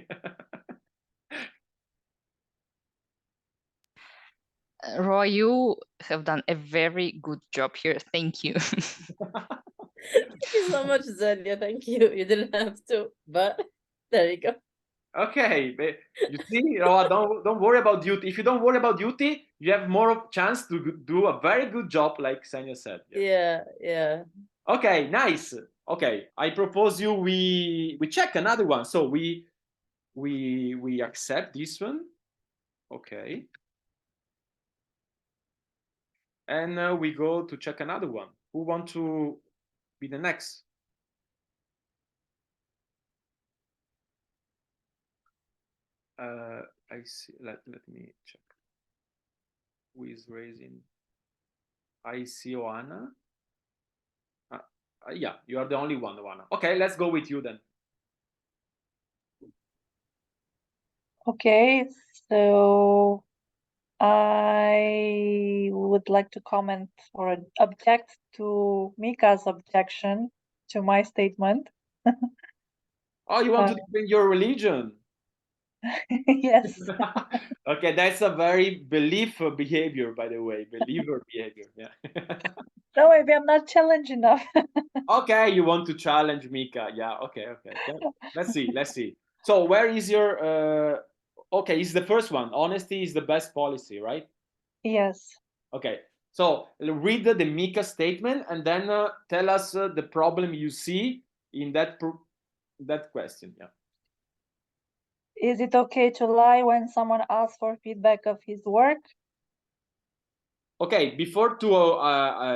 [SPEAKER 4] Roy, you have done a very good job here. Thank you.
[SPEAKER 3] Thank you so much, Zelia. Thank you. You didn't have to, but there you go.
[SPEAKER 1] Okay, you see, Roa, don't worry about duty. If you don't worry about duty, you have more chance to do a very good job, like Sanya said.
[SPEAKER 3] Yeah.
[SPEAKER 1] Okay, nice. Okay, I propose you we check another one. So we accept this one. Okay. And we go to check another one. Who want to be the next? I see. Let me check. Who is raising? I see Oana. Yeah, you are the only one, Oana. Okay, let's go with you then.
[SPEAKER 5] Okay, so I would like to comment or object to Mika's objection to my statement.
[SPEAKER 1] Oh, you want to defend your religion?
[SPEAKER 5] Yes.
[SPEAKER 1] Okay, that's a very believer behavior, by the way. Believer behavior. Yeah.
[SPEAKER 5] No, maybe I'm not challenged enough.
[SPEAKER 1] Okay, you want to challenge Mika. Yeah, okay. Let's see. So where is your okay, it's the first one. Honesty is the best policy, right?
[SPEAKER 5] Yes.
[SPEAKER 1] Okay. So read the Mika statement and then tell us the problem you see in that question. Yeah.
[SPEAKER 5] Is it okay to lie when someone asks for feedback of his work?
[SPEAKER 1] Okay, before to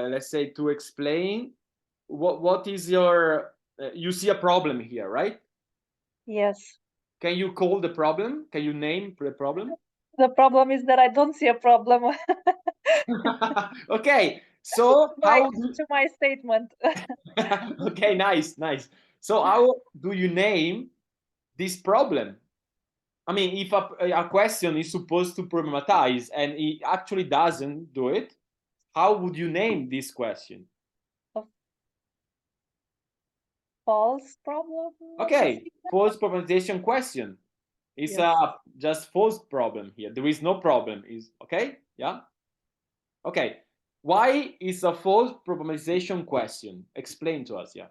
[SPEAKER 1] let's say to explain what is your you see a problem here, right?
[SPEAKER 5] Yes.
[SPEAKER 1] Can you call the problem? Can you name the problem?
[SPEAKER 5] The problem is that I don't see a problem
[SPEAKER 1] Okay, so how
[SPEAKER 5] to my statement.
[SPEAKER 1] okay, nice. So how do you name this problem? I mean, if a question is supposed to problematize and it actually doesn't do it, how would you name this question?
[SPEAKER 5] A false problem?
[SPEAKER 1] Okay, false problematization question. It's
[SPEAKER 5] Yes.
[SPEAKER 1] a just false problem here. There is no problem. Is okay? Yeah. Okay. Why is a false problematization question? Explain to us. Yeah.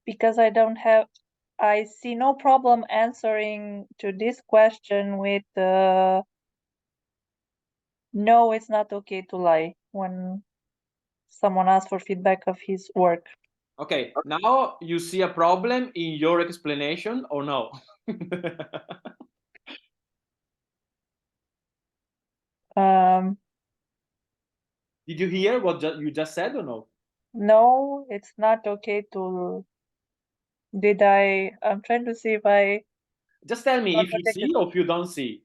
[SPEAKER 5] Because I see no problem answering to this question with no, it's not okay to lie when someone asks for feedback of his work.
[SPEAKER 1] Okay. Now you see a problem in your explanation or no? Did you hear what you just said or no?
[SPEAKER 5] No, it's not okay to. I'm trying to see if I.
[SPEAKER 1] Just tell me if you
[SPEAKER 5] contradicted.
[SPEAKER 1] see or if you don't see.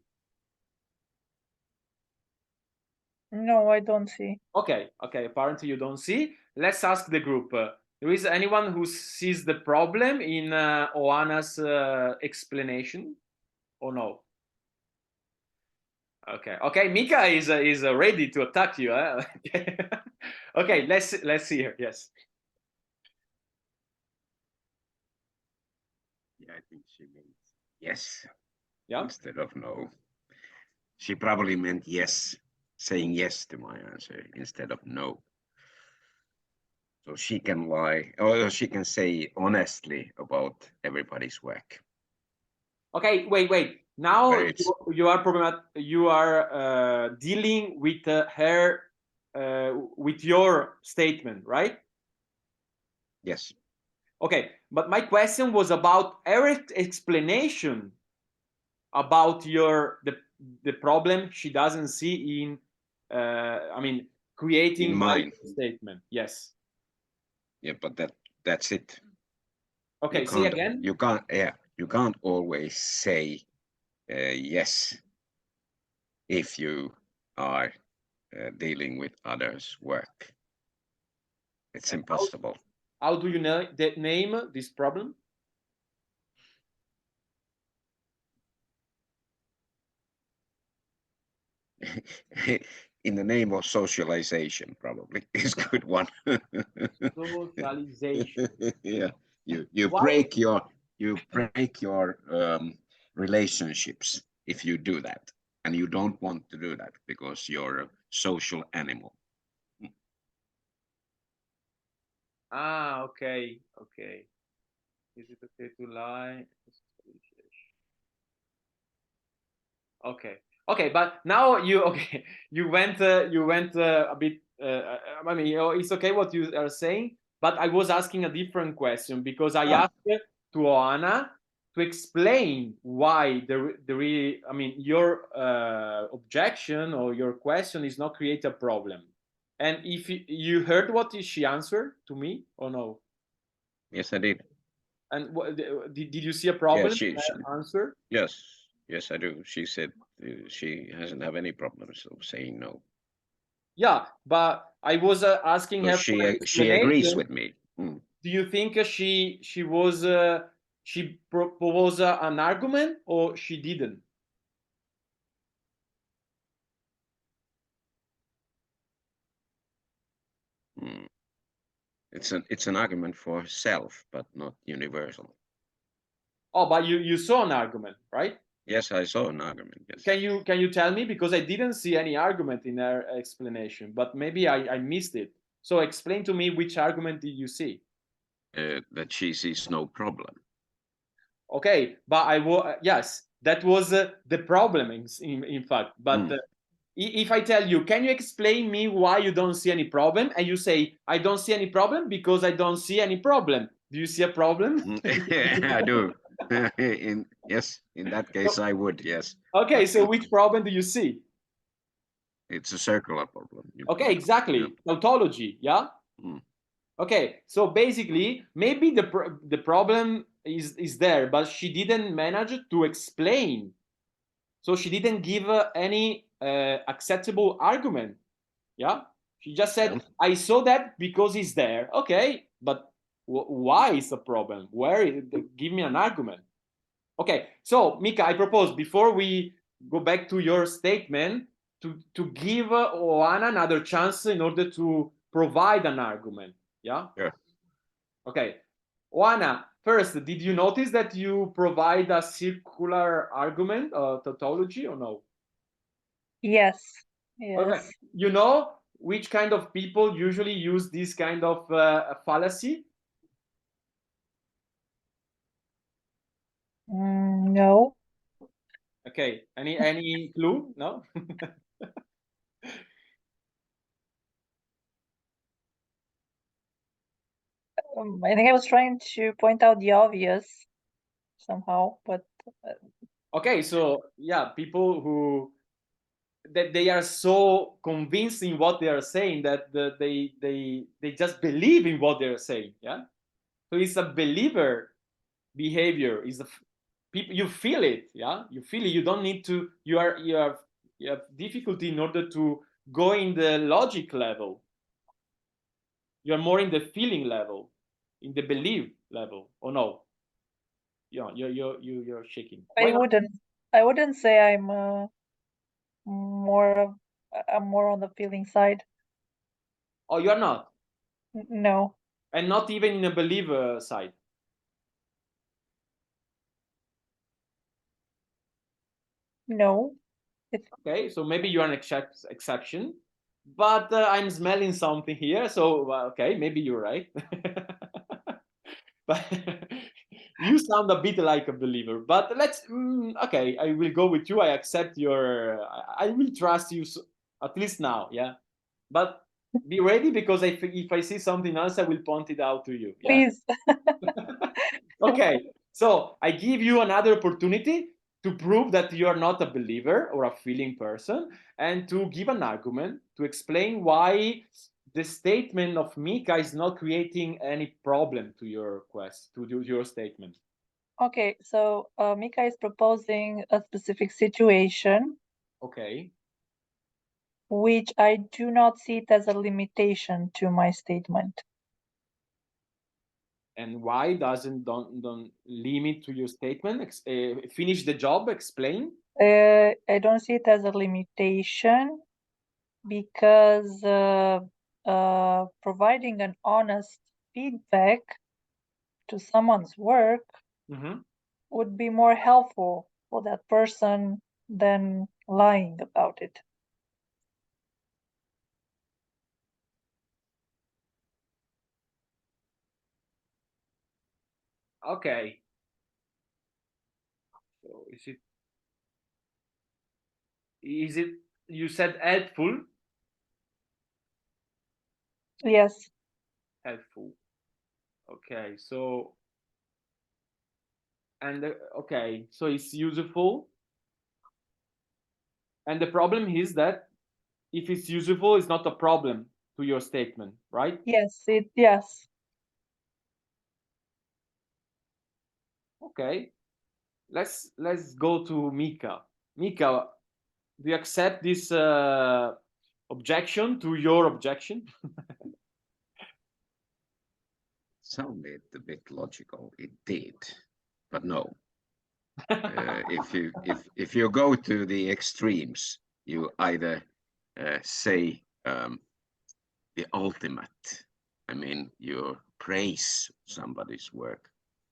[SPEAKER 5] No, I don't see.
[SPEAKER 1] Okay, okay. Apparently you don't see. Let's ask the group. There is anyone who sees the problem in Oana's explanation or no? Okay, okay. Mika is ready to attack you. Huh? Okay, let's see her. Yes.
[SPEAKER 2] Yeah, I think she meant yes
[SPEAKER 1] Yeah.
[SPEAKER 2] instead of no. She probably meant yes, saying yes to my answer instead of no. So she can lie, or she can say honestly about everybody's work.
[SPEAKER 1] Okay. Wait. Now
[SPEAKER 2] Where it's
[SPEAKER 1] you are dealing with her with your statement, right?
[SPEAKER 2] yes,
[SPEAKER 1] Okay, but my question was about Eric's explanation about the problem she doesn't see in creating
[SPEAKER 2] in
[SPEAKER 1] my
[SPEAKER 2] mine.
[SPEAKER 1] statement. Yes.
[SPEAKER 2] Yeah, but that's it.
[SPEAKER 1] Okay, say again.
[SPEAKER 2] You can't. Yeah, you can't always say yes if you are dealing with others' work. It's
[SPEAKER 1] And
[SPEAKER 2] impossible.
[SPEAKER 1] How do you name this problem?
[SPEAKER 2] In the name of socialization, probably is a good one.
[SPEAKER 1] Socialization.
[SPEAKER 2] Yeah, you
[SPEAKER 1] Why?
[SPEAKER 2] break your relationships if you do that, and you don't want to do that because you're a social animal.
[SPEAKER 1] Ah, okay. Is it okay to lie? Okay, but now you okay. You went a bit. It's okay what you are saying, but I was asking a different question because I
[SPEAKER 2] Ah.
[SPEAKER 1] asked to Oana to explain why your objection or your question is not create a problem. And if you heard what she answered to me or no?
[SPEAKER 2] Yes, I did.
[SPEAKER 1] And did you see a
[SPEAKER 2] Yeah,
[SPEAKER 1] problem
[SPEAKER 2] she
[SPEAKER 1] in her answer?
[SPEAKER 2] yes, I do. She said she hasn't have any problems of saying no.
[SPEAKER 1] Yeah, but I was asking
[SPEAKER 2] So
[SPEAKER 1] her for an
[SPEAKER 2] she agrees
[SPEAKER 1] explanation.
[SPEAKER 2] with me. Mm.
[SPEAKER 1] Do you think she proposed an argument or she didn't?
[SPEAKER 2] Mm. It's an argument for herself, but not universal.
[SPEAKER 1] Oh, but you saw an argument, right?
[SPEAKER 2] Yes, I saw an argument. Yes.
[SPEAKER 1] Can you tell me, because I didn't see any argument in her explanation, but maybe I missed it. So explain to me, which argument did you see?
[SPEAKER 2] That she sees no problem.
[SPEAKER 1] Okay, but yes, that was the problem in fact. But if I tell you, can you explain me why you don't see any problem? And you say, I don't see any problem because I don't see any problem. Do you see a problem?
[SPEAKER 2] I do. In that case, I would. Yes.
[SPEAKER 1] Okay, so which problem do you see?
[SPEAKER 2] It's a circular problem.
[SPEAKER 1] Okay, exactly. Tautology, yeah?
[SPEAKER 2] Mm.
[SPEAKER 1] Okay, so basically, maybe the problem is there, but she didn't manage to explain. So she didn't give any acceptable argument. Yeah, she just said,
[SPEAKER 2] Yeah.
[SPEAKER 1] I saw that because it's there. Okay, but why is the problem? Give me an argument. Okay, so Mika, I propose, before we go back to your statement, to give Oana another chance in order to provide an argument. Yeah.
[SPEAKER 2] Yeah.
[SPEAKER 1] Okay. Oana, first, did you notice that you provide a circular argument or tautology or no?
[SPEAKER 5] Yes.
[SPEAKER 1] Okay.
[SPEAKER 5] Yes.
[SPEAKER 1] You know which kind of people usually use this kind of fallacy?
[SPEAKER 5] No.
[SPEAKER 1] Okay. Any clue? No?
[SPEAKER 5] I think I was trying to point out the obvious somehow, but
[SPEAKER 1] Okay, so yeah, people who that they are so convinced in what they are saying that they just believe in what they are saying. Yeah. So it's a believer behavior. Is a people you feel it. Yeah, you feel it. You don't need to. You have difficulty in order to go in the logic level. You are more in the feeling level, in the belief level. Or no? Yeah, you're shaking. Why not?
[SPEAKER 5] I wouldn't say I'm more I'm more on the feeling side.
[SPEAKER 1] Oh, you are not,
[SPEAKER 5] No.
[SPEAKER 1] and not even in a believer side.
[SPEAKER 5] No.
[SPEAKER 1] Okay, so maybe you're an exception, but I'm smelling something here. So okay, maybe you're right. But you sound a bit like a believer. But let's okay, I will go with you. I accept your. I will trust you at least now. Yeah, but be ready because if I see something else, I will point it out to you. Yeah.
[SPEAKER 5] Please.
[SPEAKER 1] Okay, so I give you another opportunity to prove that you are not a believer or a feeling person and to give an argument to explain why the statement of Mika is not creating any problem to your quest, to your statement.
[SPEAKER 5] Okay, so Mika is proposing a specific situation,
[SPEAKER 1] Okay.
[SPEAKER 5] which I do not see it as a limitation to my statement.
[SPEAKER 1] And why doesn't don't limit to your statement? Finish the job, explain.
[SPEAKER 5] I don't see it as a limitation because providing an honest feedback to someone's work
[SPEAKER 1] Mhm.
[SPEAKER 5] would be more helpful for that person than lying about it.
[SPEAKER 1] Okay. So is it you said helpful?
[SPEAKER 5] Yes.
[SPEAKER 1] Helpful. Okay, so and okay, so it's useful. And the problem is that if it's useful, it's not a problem to your statement, right?
[SPEAKER 5] Yes. Yes.
[SPEAKER 1] Okay, let's go to Mika. Mika, do you accept this objection to your objection?
[SPEAKER 2] Sounded a bit logical. It did, but no. If you go to the extremes, you either say the ultimate. I mean, you praise somebody's work,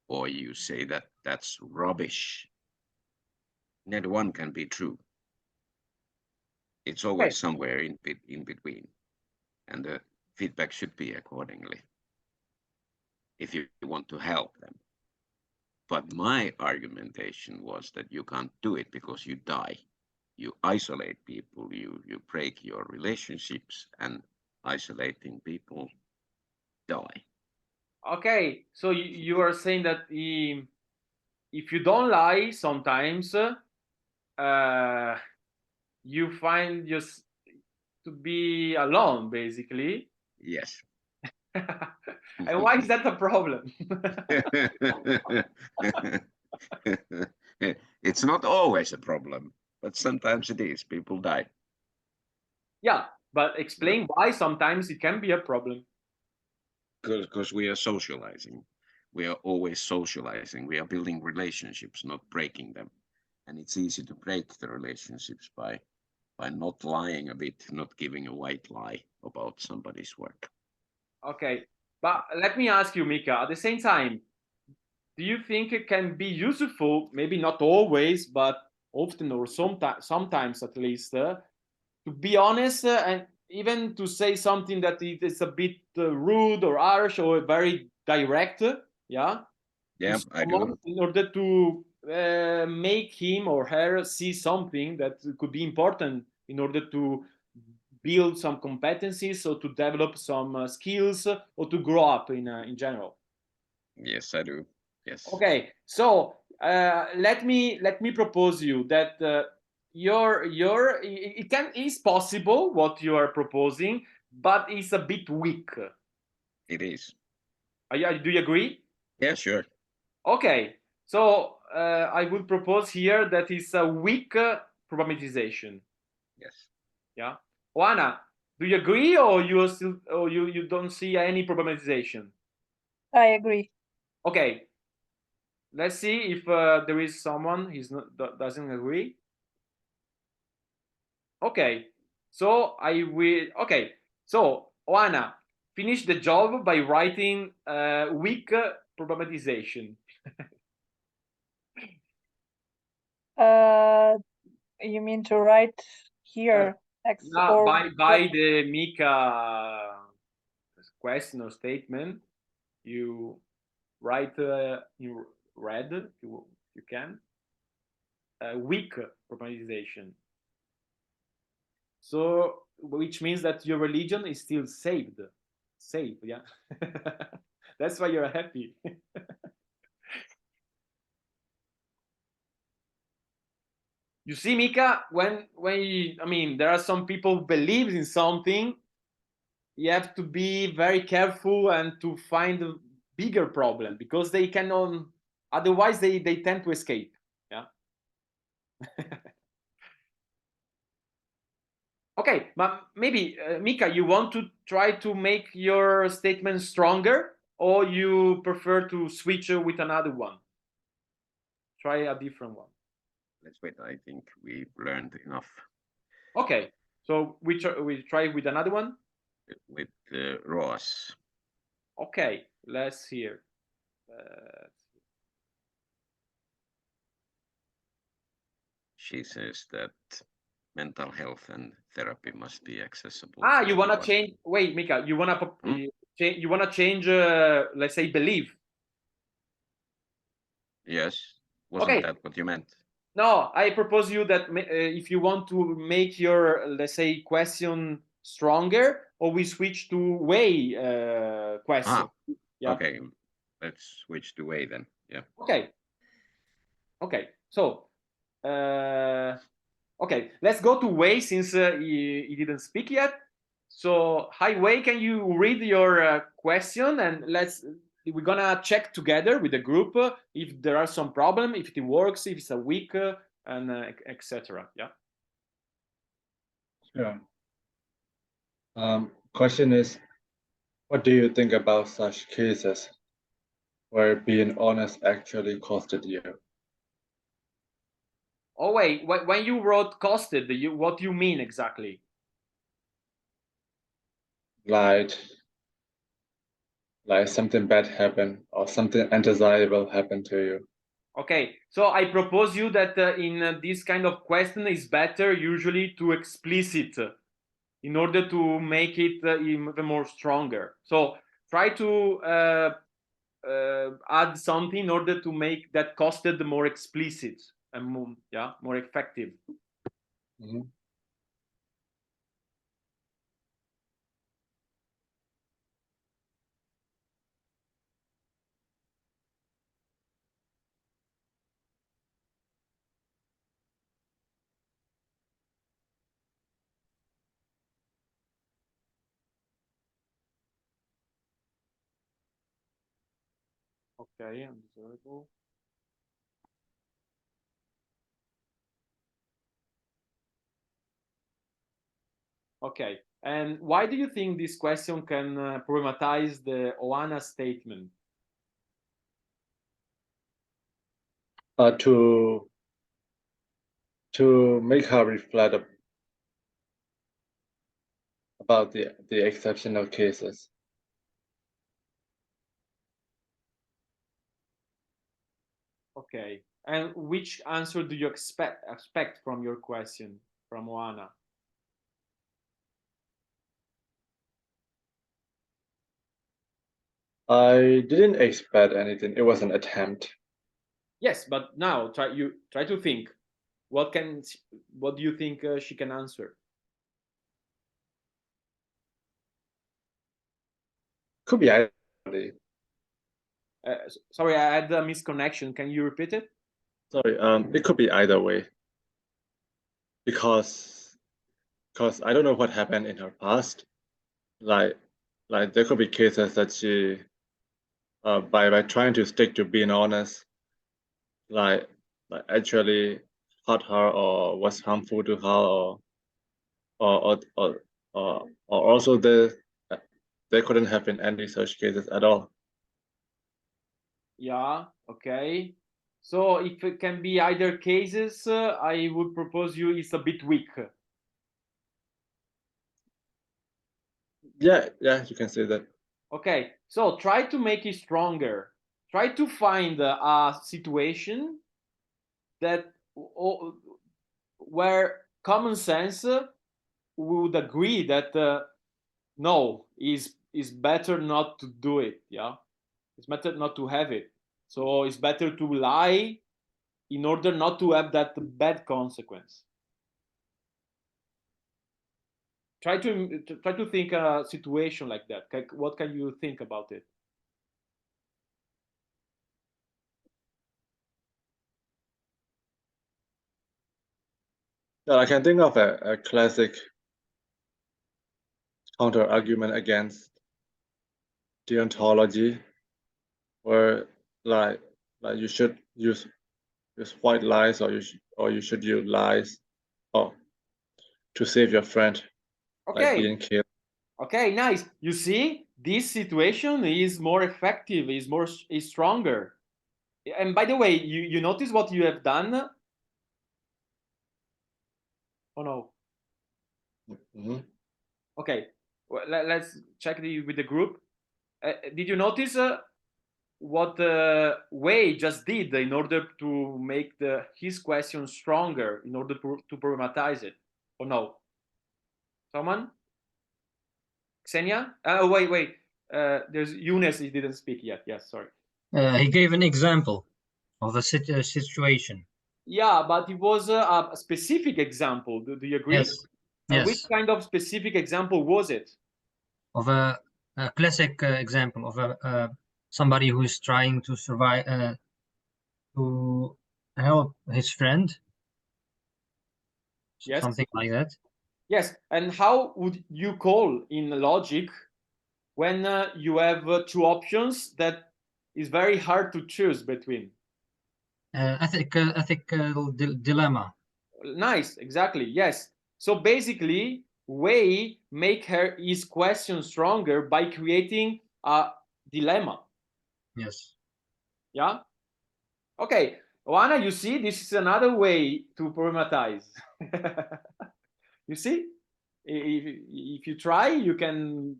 [SPEAKER 2] or you say that that's rubbish. Neither one can be true. It's always somewhere in between, and the feedback should be accordingly if you want to help them. But my argumentation was that you can't do it because you die. You isolate people, you break your relationships, and isolating people die.
[SPEAKER 1] Okay, so you are saying that if you don't lie sometimes, you find just to be alone, basically.
[SPEAKER 2] Yes.
[SPEAKER 1] And why is that a problem?
[SPEAKER 2] It's not always a problem, but sometimes it is. People die.
[SPEAKER 1] Yeah, but explain why sometimes it can be a problem.
[SPEAKER 2] Because we are socializing. We are always socializing. We are building relationships, not breaking them. And it's easy to break the relationships by not lying a bit, not giving a white lie about somebody's work.
[SPEAKER 1] Okay, but let me ask you, Mika, at the same time, do you think it can be useful, maybe not always, but often or sometimes at least, to be honest and even to say something that is a bit rude or harsh or very direct, yeah?
[SPEAKER 2] Yeah, I do.
[SPEAKER 1] In order to make him or her see something that could be important in order to build some competencies or to develop some skills or to grow up in general.
[SPEAKER 2] Yes, I do. Yes.
[SPEAKER 1] Okay, so let me propose you that is possible what you are proposing, but it's a bit weak.
[SPEAKER 2] It is.
[SPEAKER 1] Do you agree?
[SPEAKER 2] Yeah, sure.
[SPEAKER 1] Okay, so I would propose here that it's a weak problematization.
[SPEAKER 2] Yes.
[SPEAKER 1] Yeah, Oana, do you agree, or you don't see any problematization?
[SPEAKER 5] I agree.
[SPEAKER 1] Okay, let's see if there is someone doesn't agree. Okay, so I will. Okay, so Oana, finish the job by writing weak problematization.
[SPEAKER 5] You mean to write here X or
[SPEAKER 1] By the Mika question or statement, you write in red if you can weak problematization. So, which means that your religion is still saved, safe, yeah. That's why you're happy. You see, Mika, I mean, there are some people who believe in something. You have to be very careful and to find a bigger problem because they cannot. Otherwise, they tend to escape. Yeah. Okay, but maybe Mika, you want to try to make your statement stronger, or you prefer to switch with another one? Try a different one.
[SPEAKER 2] Let's wait. I think we've learned enough
[SPEAKER 1] Okay, so we try with another one.
[SPEAKER 2] with Ross.
[SPEAKER 1] Okay, let's hear.
[SPEAKER 2] She says that mental health and therapy must be accessible.
[SPEAKER 1] Ah,
[SPEAKER 2] to
[SPEAKER 1] you wanna
[SPEAKER 2] everyone.
[SPEAKER 1] change? Wait, Mika, you wanna you wanna change? Let's say belief.
[SPEAKER 2] Yes. Wasn't
[SPEAKER 1] Okay.
[SPEAKER 2] that what you meant?
[SPEAKER 1] No, I propose you that if you want to make your, let's say, question stronger, or we switch to way question. Yeah.
[SPEAKER 2] Okay. Let's switch to way then. Yeah.
[SPEAKER 1] Okay. Okay. So, okay, let's go to Wei since he didn't speak yet. So, hi Wei, can you read your question and we're gonna check together with the group if there are some problem, if it works, if it's a weak, and etc. Yeah.
[SPEAKER 7] Sure. Question is, what do you think about such cases where being honest actually costed you?
[SPEAKER 1] Oh wait, when you wrote costed, what do you mean exactly?
[SPEAKER 7] Like something bad happened or something undesirable happened to you.
[SPEAKER 1] Okay, so I propose you that in this kind of question is better usually to explicit in order to make it even more stronger. So try to add something in order to make that costed more explicit and more effective.
[SPEAKER 7] Mm-hmm.
[SPEAKER 1] Okay, undesirable. Okay, and why do you think this question can problematize the Oana statement?
[SPEAKER 7] To make her reflect about the exceptional cases.
[SPEAKER 1] Okay. And which answer do you expect from your question from Oana?
[SPEAKER 7] I didn't expect anything. It was an attempt.
[SPEAKER 1] Yes, but now try to think. What do you think she can answer?
[SPEAKER 7] Could be either.
[SPEAKER 1] Sorry, I had a misconnection. Can you repeat it?
[SPEAKER 7] Sorry, it could be either way. Because I don't know what happened in her past. Like there could be cases that she by trying to stick to being honest, like actually hurt her or was harmful to her or also there couldn't have been any such cases at all.
[SPEAKER 1] Yeah, okay. So if it can be either cases, I would propose you it's a bit weak.
[SPEAKER 7] Yeah, you can say that.
[SPEAKER 1] Okay, so try to make it stronger. Try to find a situation that where common sense would agree that no, is better not to do it. Yeah, it's better not to have it. So it's better to lie in order not to have that bad consequence. Try to think a situation like that. What can you think about it?
[SPEAKER 7] Yeah, I can think of a classic counter argument against deontology, where like you should use white lies or you should use lies to save your friend, like
[SPEAKER 1] Okay.
[SPEAKER 7] being killed.
[SPEAKER 1] Okay, nice. You see, this situation is more effective, is stronger. And by the way, you notice what you have done? Oh no.
[SPEAKER 7] Mhm.
[SPEAKER 1] Okay. Well, let's check with the group. Did you notice what Wei just did in order to make his question stronger, in order to problematize it? Or no? Someone? Xenia? Wait. There's Eunice. He didn't speak yet. Yes, sorry.
[SPEAKER 6] He gave an example of a situation.
[SPEAKER 1] Yeah, but it was a specific example. Do you agree?
[SPEAKER 6] Yes, yes.
[SPEAKER 1] Which kind of specific example was it?
[SPEAKER 6] Of a classic example of somebody who is trying to survive, to help his friend,
[SPEAKER 1] Yes.
[SPEAKER 6] something like that.
[SPEAKER 1] Yes. And how would you call in logic when you have two options that is very hard to choose between?
[SPEAKER 6] Ethical dilemma.
[SPEAKER 1] Nice, exactly. Yes. So basically, Wei make his question stronger by creating a dilemma.
[SPEAKER 6] Yes.
[SPEAKER 1] Yeah. Okay, Oana, you see, this is another way to problematize. You see, if you try, you can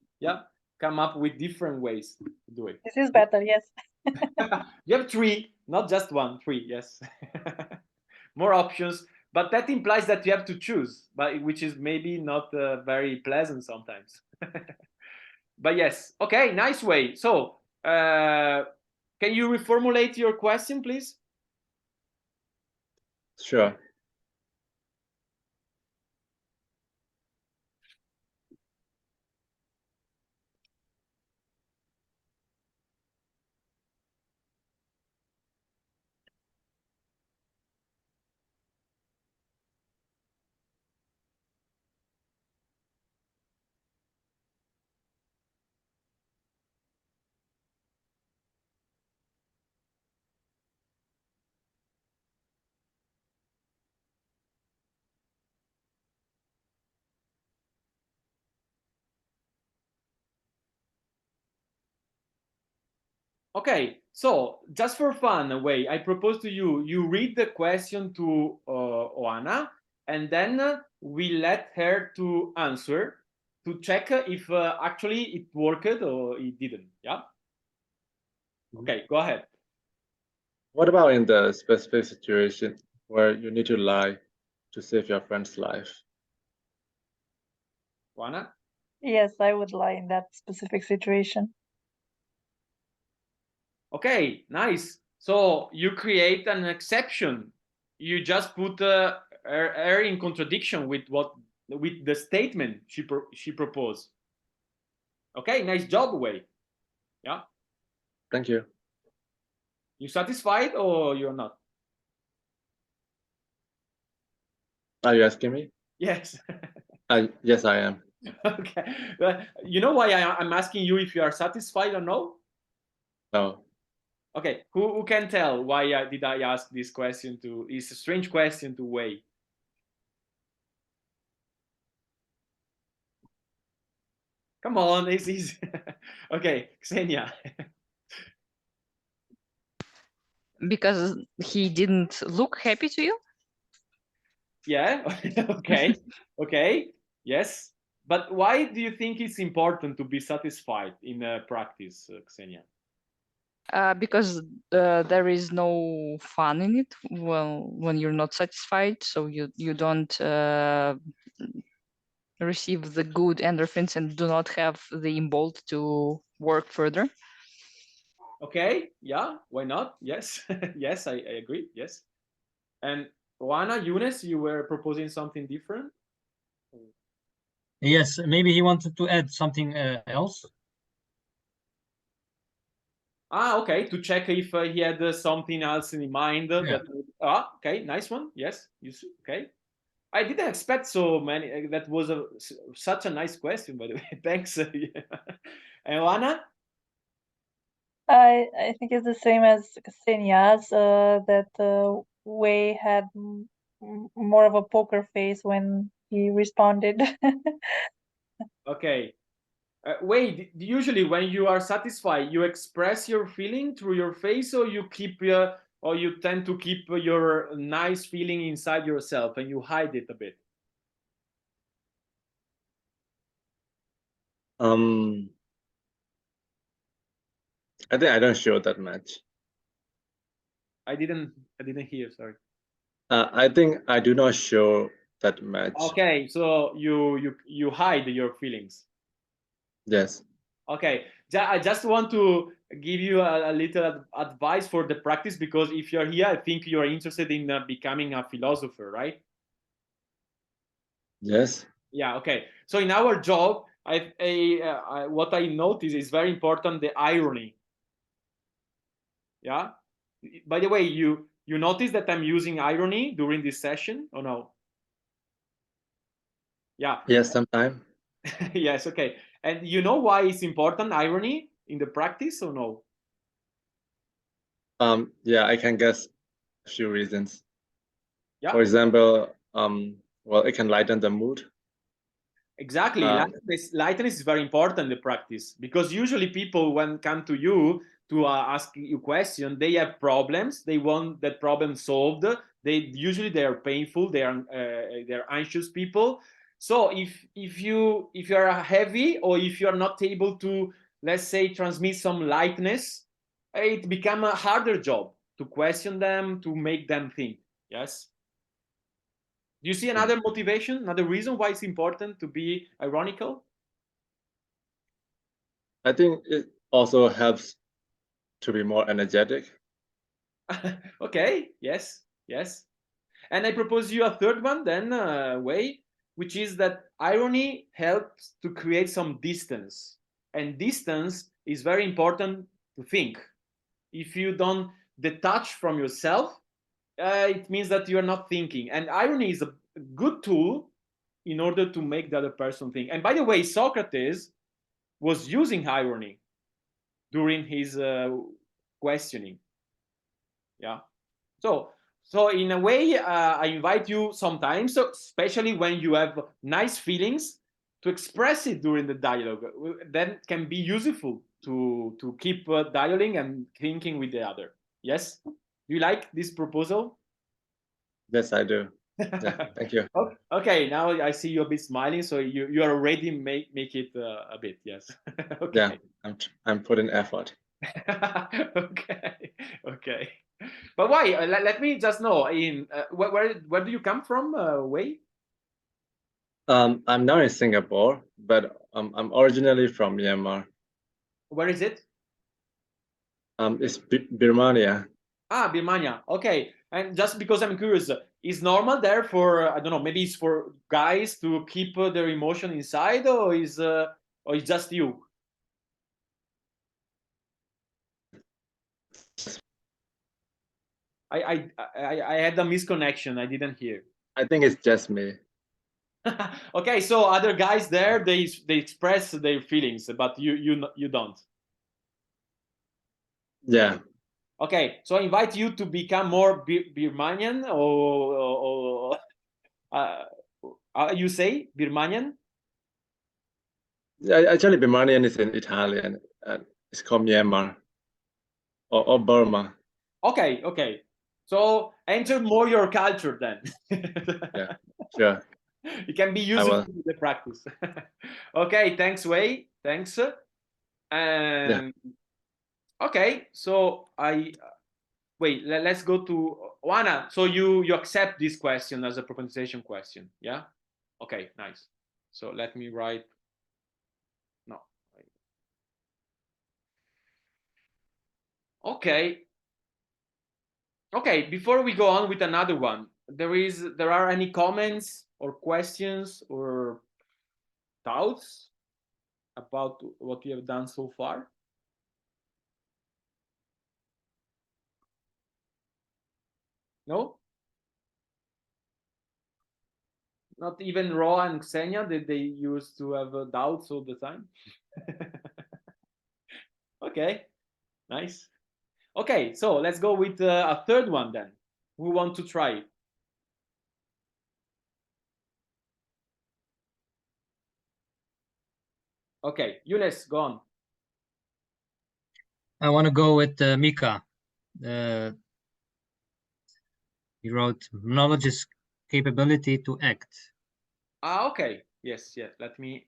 [SPEAKER 1] come up with different ways to do it.
[SPEAKER 5] This is better, yes.
[SPEAKER 1] You have three, not just one, three. Yes, more options, but that implies that you have to choose, but which is maybe not very pleasant sometimes. But yes, okay, nice way. So, can you reformulate your question, please?
[SPEAKER 7] Sure.
[SPEAKER 1] Okay, so just for fun, Wei, I propose to you, you read the question to Oana, and then we let her to answer to check if actually it worked or it didn't. Yeah. Okay, go ahead.
[SPEAKER 7] What about in the specific situation where you need to lie to save your friend's life?
[SPEAKER 1] Juana?
[SPEAKER 5] Yes, I would lie in that specific situation.
[SPEAKER 1] Okay, nice. So you create an exception. You just put her in contradiction with the statement she proposed. Okay, nice job, Wei. Yeah.
[SPEAKER 7] Thank you.
[SPEAKER 1] You satisfied or you're not?
[SPEAKER 7] Are you asking me?
[SPEAKER 1] Yes.
[SPEAKER 7] Yes, I am.
[SPEAKER 1] Okay. You know why I'm asking you if you are satisfied or no?
[SPEAKER 7] No.
[SPEAKER 1] Okay. Who can tell why did I ask this question to? It's a strange question to Wei. Come on, it's easy. Okay, Xenia.
[SPEAKER 4] Because he didn't look happy to you.
[SPEAKER 1] Yeah. Okay. Okay. Yes. But why do you think it's important to be satisfied in practice, Xenia?
[SPEAKER 4] Because there is no fun in it when you're not satisfied, so you don't receive the good endorphins and do not have the impulse to work further.
[SPEAKER 1] Okay. Yeah. Why not? Yes. Yes, I agree. Yes. And Juana, Younes, you were proposing something different?
[SPEAKER 6] Yes, maybe he wanted to add something else.
[SPEAKER 1] Okay. To check if he had something else in mind.
[SPEAKER 6] Yeah.
[SPEAKER 1] Okay. Nice one. Yes. Okay. I didn't expect so many. That was such a nice question, by the way. Thanks. And Juana?
[SPEAKER 5] I think it's the same as Ksenia's, that Wei had more of a poker face when he responded.
[SPEAKER 1] Okay. Wait, usually when you are satisfied, you express your feeling through your face, or or you tend to keep your nice feeling inside yourself and you hide it a bit.
[SPEAKER 7] I think I don't show that much.
[SPEAKER 1] I didn't hear. Sorry.
[SPEAKER 7] I think I do not show that much.
[SPEAKER 1] Okay, so you hide your feelings.
[SPEAKER 7] Yes.
[SPEAKER 1] Okay, I just want to give you a little advice for the practice, because if you're here, I think you're interested in becoming a philosopher, right?
[SPEAKER 7] Yes.
[SPEAKER 1] Yeah. Okay. So in our job, what I notice is very important, the irony. Yeah. By the way, you notice that I'm using irony during this session or no? Yeah.
[SPEAKER 7] Yes, sometime.
[SPEAKER 1] Yes. Okay. And you know why it's important, irony, in the practice or no?
[SPEAKER 7] Yeah, I can guess a few reasons.
[SPEAKER 1] Yeah.
[SPEAKER 7] For example, well, it can lighten the mood.
[SPEAKER 1] Exactly. Lightness is very important in the practice, because usually people, when come to you to ask you question, they have problems. They want that problem solved. They are painful. They're anxious people. So if you are heavy, or if you are not able to, let's say, transmit some lightness, it become a harder job to question them, to make them think. Yes. Do you see another motivation, another reason why it's important to be ironical?
[SPEAKER 7] I think it also helps to be more energetic.
[SPEAKER 1] Okay, yes, yes. And I propose you a third one then, Wei, which is that irony helps to create some distance. And distance is very important to think. If you don't detach from yourself, it means that you're not thinking. And irony is a good tool in order to make the other person think. And by the way, Socrates was using irony during his questioning. Yeah. So in a way, I invite you sometimes, so especially when you have nice feelings, to express it during the dialogue. That can be useful to keep dialoguing and thinking with the other. Yes. Do you like this proposal?
[SPEAKER 7] Yes, I do. Yeah, thank you.
[SPEAKER 1] Okay, now I see you a bit smiling, so you are already make it a bit. Yes. Okay.
[SPEAKER 7] Yeah, I'm putting effort.
[SPEAKER 1] Okay. Okay. But why? Let me just know. Where do you come from, Wei?
[SPEAKER 7] I'm now in Singapore, but I'm originally from Myanmar.
[SPEAKER 1] Where is it?
[SPEAKER 7] It's Birmania.
[SPEAKER 1] Ah, Birmania. Okay. And just because I'm curious, is normal there for I don't know, maybe it's for guys to keep their emotion inside, or is just you? I had a misconnection. I didn't hear.
[SPEAKER 7] I think it's just me.
[SPEAKER 1] Okay, so other guys there, they express their feelings, but you don't.
[SPEAKER 7] Yeah.
[SPEAKER 1] Okay, so I invite you to become more Birmanian, or you say Birmanian?
[SPEAKER 7] Yeah, actually, Birmanian is in Italian, and it's called Myanmar or Burma.
[SPEAKER 1] Okay, okay. So enter more your culture then.
[SPEAKER 7] Yeah, sure.
[SPEAKER 1] It can be useful in the practice. Okay, thanks, Wei. Thanks. And okay, so wait. Let's go to Juana. So you accept this question as a problematization question, yeah? Okay, nice. So let me write. No. Okay. Okay, before we go on with another one, there are any comments or questions or doubts about what we have done so far? No? Not even Roa and Xenia, did they used to have doubts all the time? Okay, nice. Okay, so let's go with a third one then. Who want to try it? Okay, Younes, go on.
[SPEAKER 6] I want to go with Mika. He wrote, knowledge is capability to act.
[SPEAKER 1] Ah, okay. Yes, yes. Let me.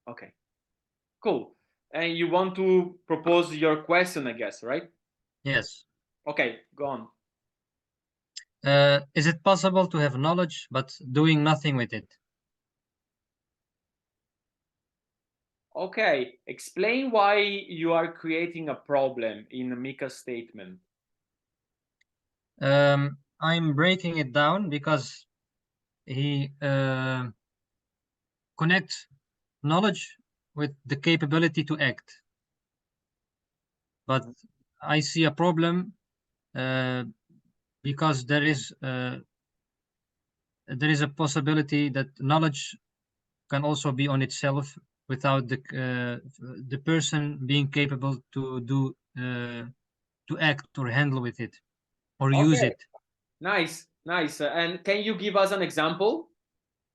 [SPEAKER 1] Okay, cool. And you want to propose your question, I guess, right?
[SPEAKER 6] Yes.
[SPEAKER 1] Okay, go on.
[SPEAKER 6] Is it possible to have knowledge but doing nothing with it?
[SPEAKER 1] Okay, explain why you are creating a problem in Mika's statement.
[SPEAKER 6] I'm breaking it down because he connects knowledge with the capability to act. But I see a problem because there is a possibility that knowledge can also be on itself without the person being capable to do to act or handle with it or use it.
[SPEAKER 1] Nice, nice. And can you give us an example,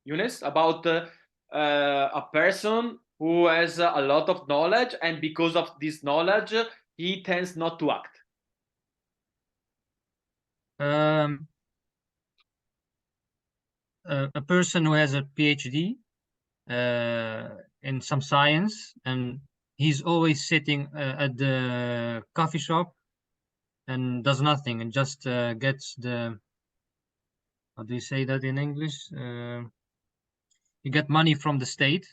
[SPEAKER 1] Younes, about a person who has a lot of knowledge, and because of this knowledge, he tends not to act?
[SPEAKER 6] A person who has a PhD in some science, and he's always sitting at the coffee shop and does nothing and just gets the, how do you say that in English? You get money from the state.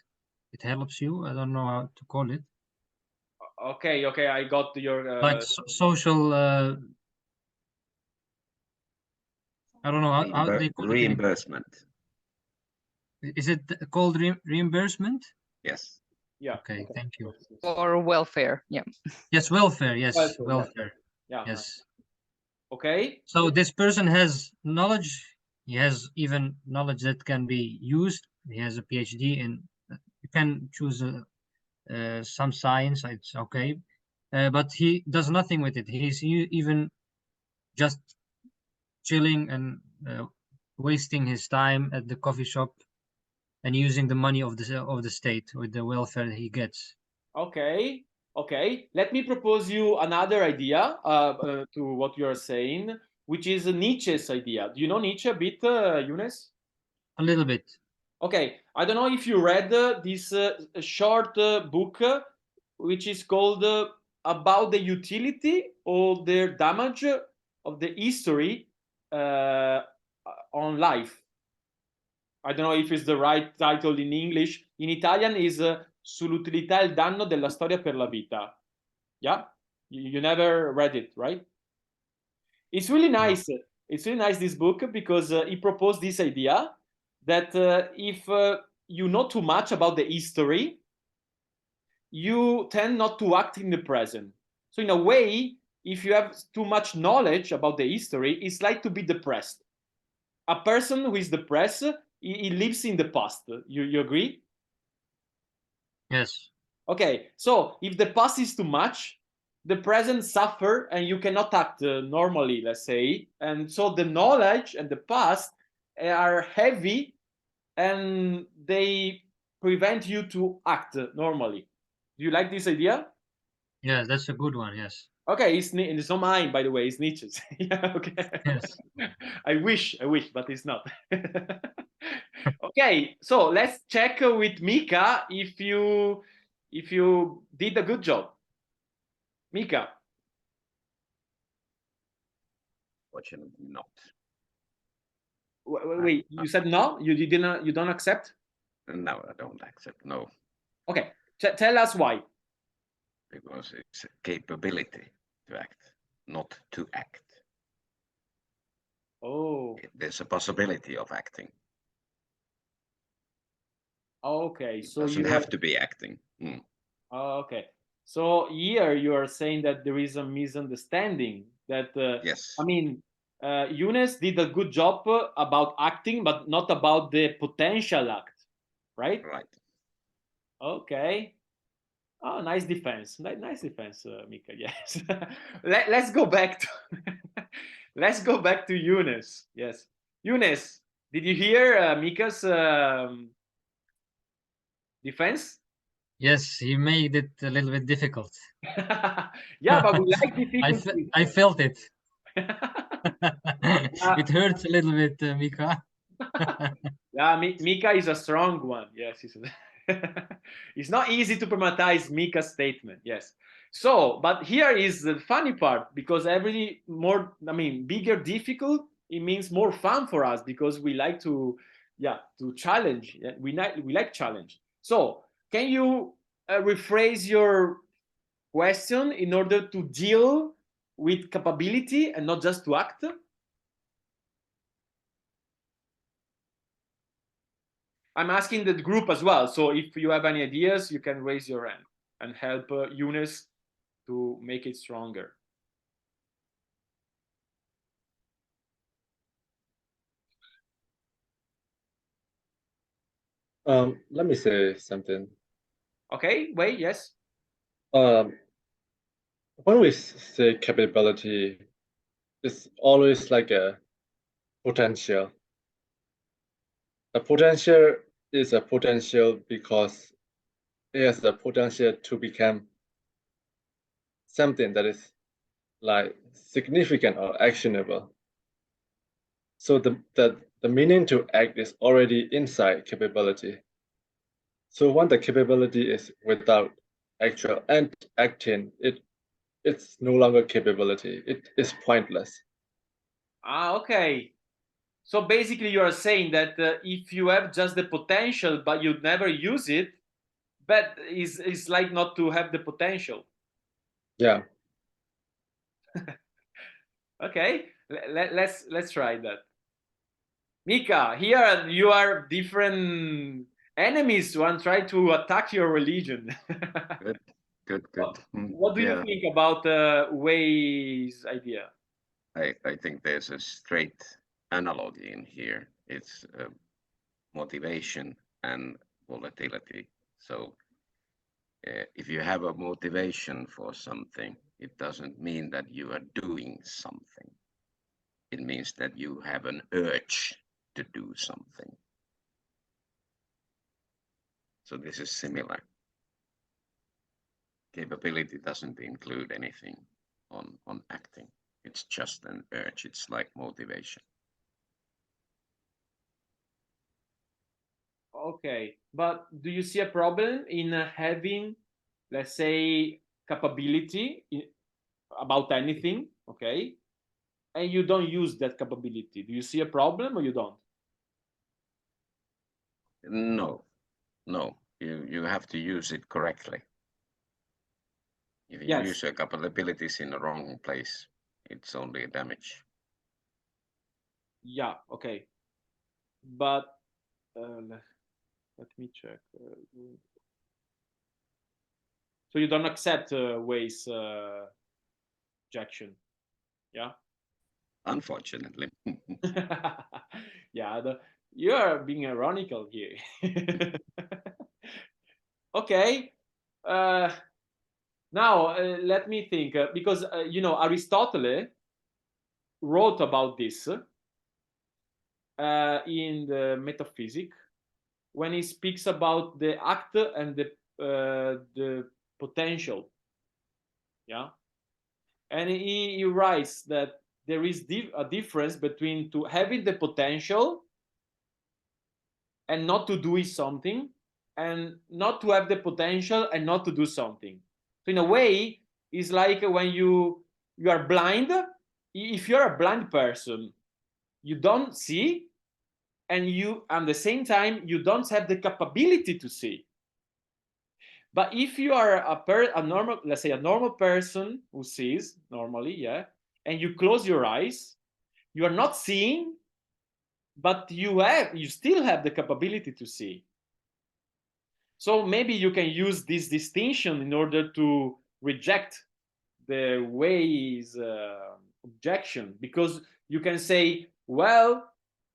[SPEAKER 6] It helps you. I don't know how to call it.
[SPEAKER 1] Okay, okay, I got your
[SPEAKER 6] Like social. I don't know how they call it.
[SPEAKER 2] Reimbursement.
[SPEAKER 6] Is it called reimbursement?
[SPEAKER 2] Yes.
[SPEAKER 1] yeah.
[SPEAKER 6] Okay, thank you.
[SPEAKER 4] Or welfare, yeah.
[SPEAKER 6] Yes, welfare. Yes,
[SPEAKER 1] Welfare,
[SPEAKER 6] welfare.
[SPEAKER 1] Yeah.
[SPEAKER 6] Yes.
[SPEAKER 1] Okay.
[SPEAKER 6] So this person has knowledge. He has even knowledge that can be used. He has a PhD in. You can choose some science. It's okay, but he does nothing with it. He's even just chilling and wasting his time at the coffee shop and using the money of the state with the welfare he gets.
[SPEAKER 1] Okay. Okay. Let me propose you another idea to what you are saying, which is Nietzsche's idea. Do you know Nietzsche a bit, Younes?
[SPEAKER 6] A little bit.
[SPEAKER 1] Okay. I don't know if you read this short book, which is called about the utility or the damage of the history on life. I don't know if it's the right title in English. In Italian is sull'utilità e il danno della storia per la vita. Yeah, you never read it, right? It's really nice. No. It's really nice, this book, because he proposed this idea that if you know too much about the history, you tend not to act in the present. So in a way, if you have too much knowledge about the history, it's like to be depressed. A person who is depressed, he lives in the past. You agree?
[SPEAKER 6] Yes.
[SPEAKER 1] Okay, so if the past is too much, the present suffer and you cannot act normally, let's say. And so the knowledge and the past are heavy and they prevent you to act normally. Do you like this idea?
[SPEAKER 6] Yeah, that's a good one. Yes.
[SPEAKER 1] Okay, it's not mine, by the way. It's Nietzsche's. Yeah, okay.
[SPEAKER 6] Yes.
[SPEAKER 1] I wish, but it's not. Okay, so let's check with Mika if you did a good job. Mika.
[SPEAKER 2] Fortunately not.
[SPEAKER 1] Wait, you said no? You don't accept?
[SPEAKER 2] No, I don't accept, no.
[SPEAKER 1] Okay, tell us why.
[SPEAKER 2] Because it's a capability to act, not to act.
[SPEAKER 1] Oh.
[SPEAKER 2] There's a possibility of acting.
[SPEAKER 1] Okay, so
[SPEAKER 2] it doesn't have to be acting.
[SPEAKER 1] Okay, so here you are saying that there is a misunderstanding that
[SPEAKER 2] yes.
[SPEAKER 1] I mean, Younes did a good job about acting, but not about the potential act, right?
[SPEAKER 2] Right.
[SPEAKER 1] Okay. Oh, nice defense. Nice defense, Mika. Yes. Let's go back to let's go back to Younes. Yes, Younes, did you hear Mika's defense?
[SPEAKER 6] Yes, he made it a little bit difficult.
[SPEAKER 1] Yeah, but we like difficulty.
[SPEAKER 6] I felt it. It hurts a little bit, Mika.
[SPEAKER 1] Yeah, Mika is a strong one. Yes, it's not easy to problematize Mika's statement. Yes. So, but here is the funny part, because bigger difficult, it means more fun for us because we like to challenge. Yeah, we like challenge. So, can you rephrase your question in order to deal with capability and not just to act? I'm asking the group as well. So if you have any ideas, you can raise your hand and help Younes to make it stronger.
[SPEAKER 7] Let me say something.
[SPEAKER 1] Okay, wait, yes.
[SPEAKER 7] When we say capability, it's always like a potential. A potential is a potential because it has the potential to become something that is like significant or actionable. So the meaning to act is already inside capability. So when the capability is without actual and acting, it's no longer capability. It is pointless.
[SPEAKER 1] Okay. So basically you are saying that if you have just the potential but you never use it, but it's like not to have the potential.
[SPEAKER 7] Yeah.
[SPEAKER 1] Okay, let's try that. Mika, here you are different enemies. One try to attack your religion.
[SPEAKER 2] Good.
[SPEAKER 1] What do you think about Wei's idea?
[SPEAKER 2] I think there's a straight analogy in here. It's motivation and volatility. So if you have a motivation for something, it doesn't mean that you are doing something. It means that you have an urge to do something. So this is similar. Capability doesn't include anything on acting. It's just an urge. It's like motivation.
[SPEAKER 1] Okay, but do you see a problem in having, let's say, capability about anything, okay, and you don't use that capability, do you see a problem or you don't?
[SPEAKER 2] No, no, you have to use it correctly. If you
[SPEAKER 1] Yes.
[SPEAKER 2] use your capabilities in the wrong place, it's only damage.
[SPEAKER 1] Yeah, okay. But let me check. So you don't accept Way's objection, yeah?
[SPEAKER 2] Unfortunately.
[SPEAKER 1] Yeah, you are being ironical here. Okay. Now let me think, because Aristotle wrote about this in the Metaphysics when he speaks about the act and the potential. Yeah, and he writes that there is a difference between to having the potential and not to do something, and not to have the potential and not to do something. So in a way, it's like when you are blind. If you're a blind person, you don't see, and you at the same time you don't have the capability to see. But if you are a normal, let's say a normal person who sees normally, yeah, and you close your eyes, you are not seeing, but you still have the capability to see. So maybe you can use this distinction in order to reject the Way's objection, because you can say, well,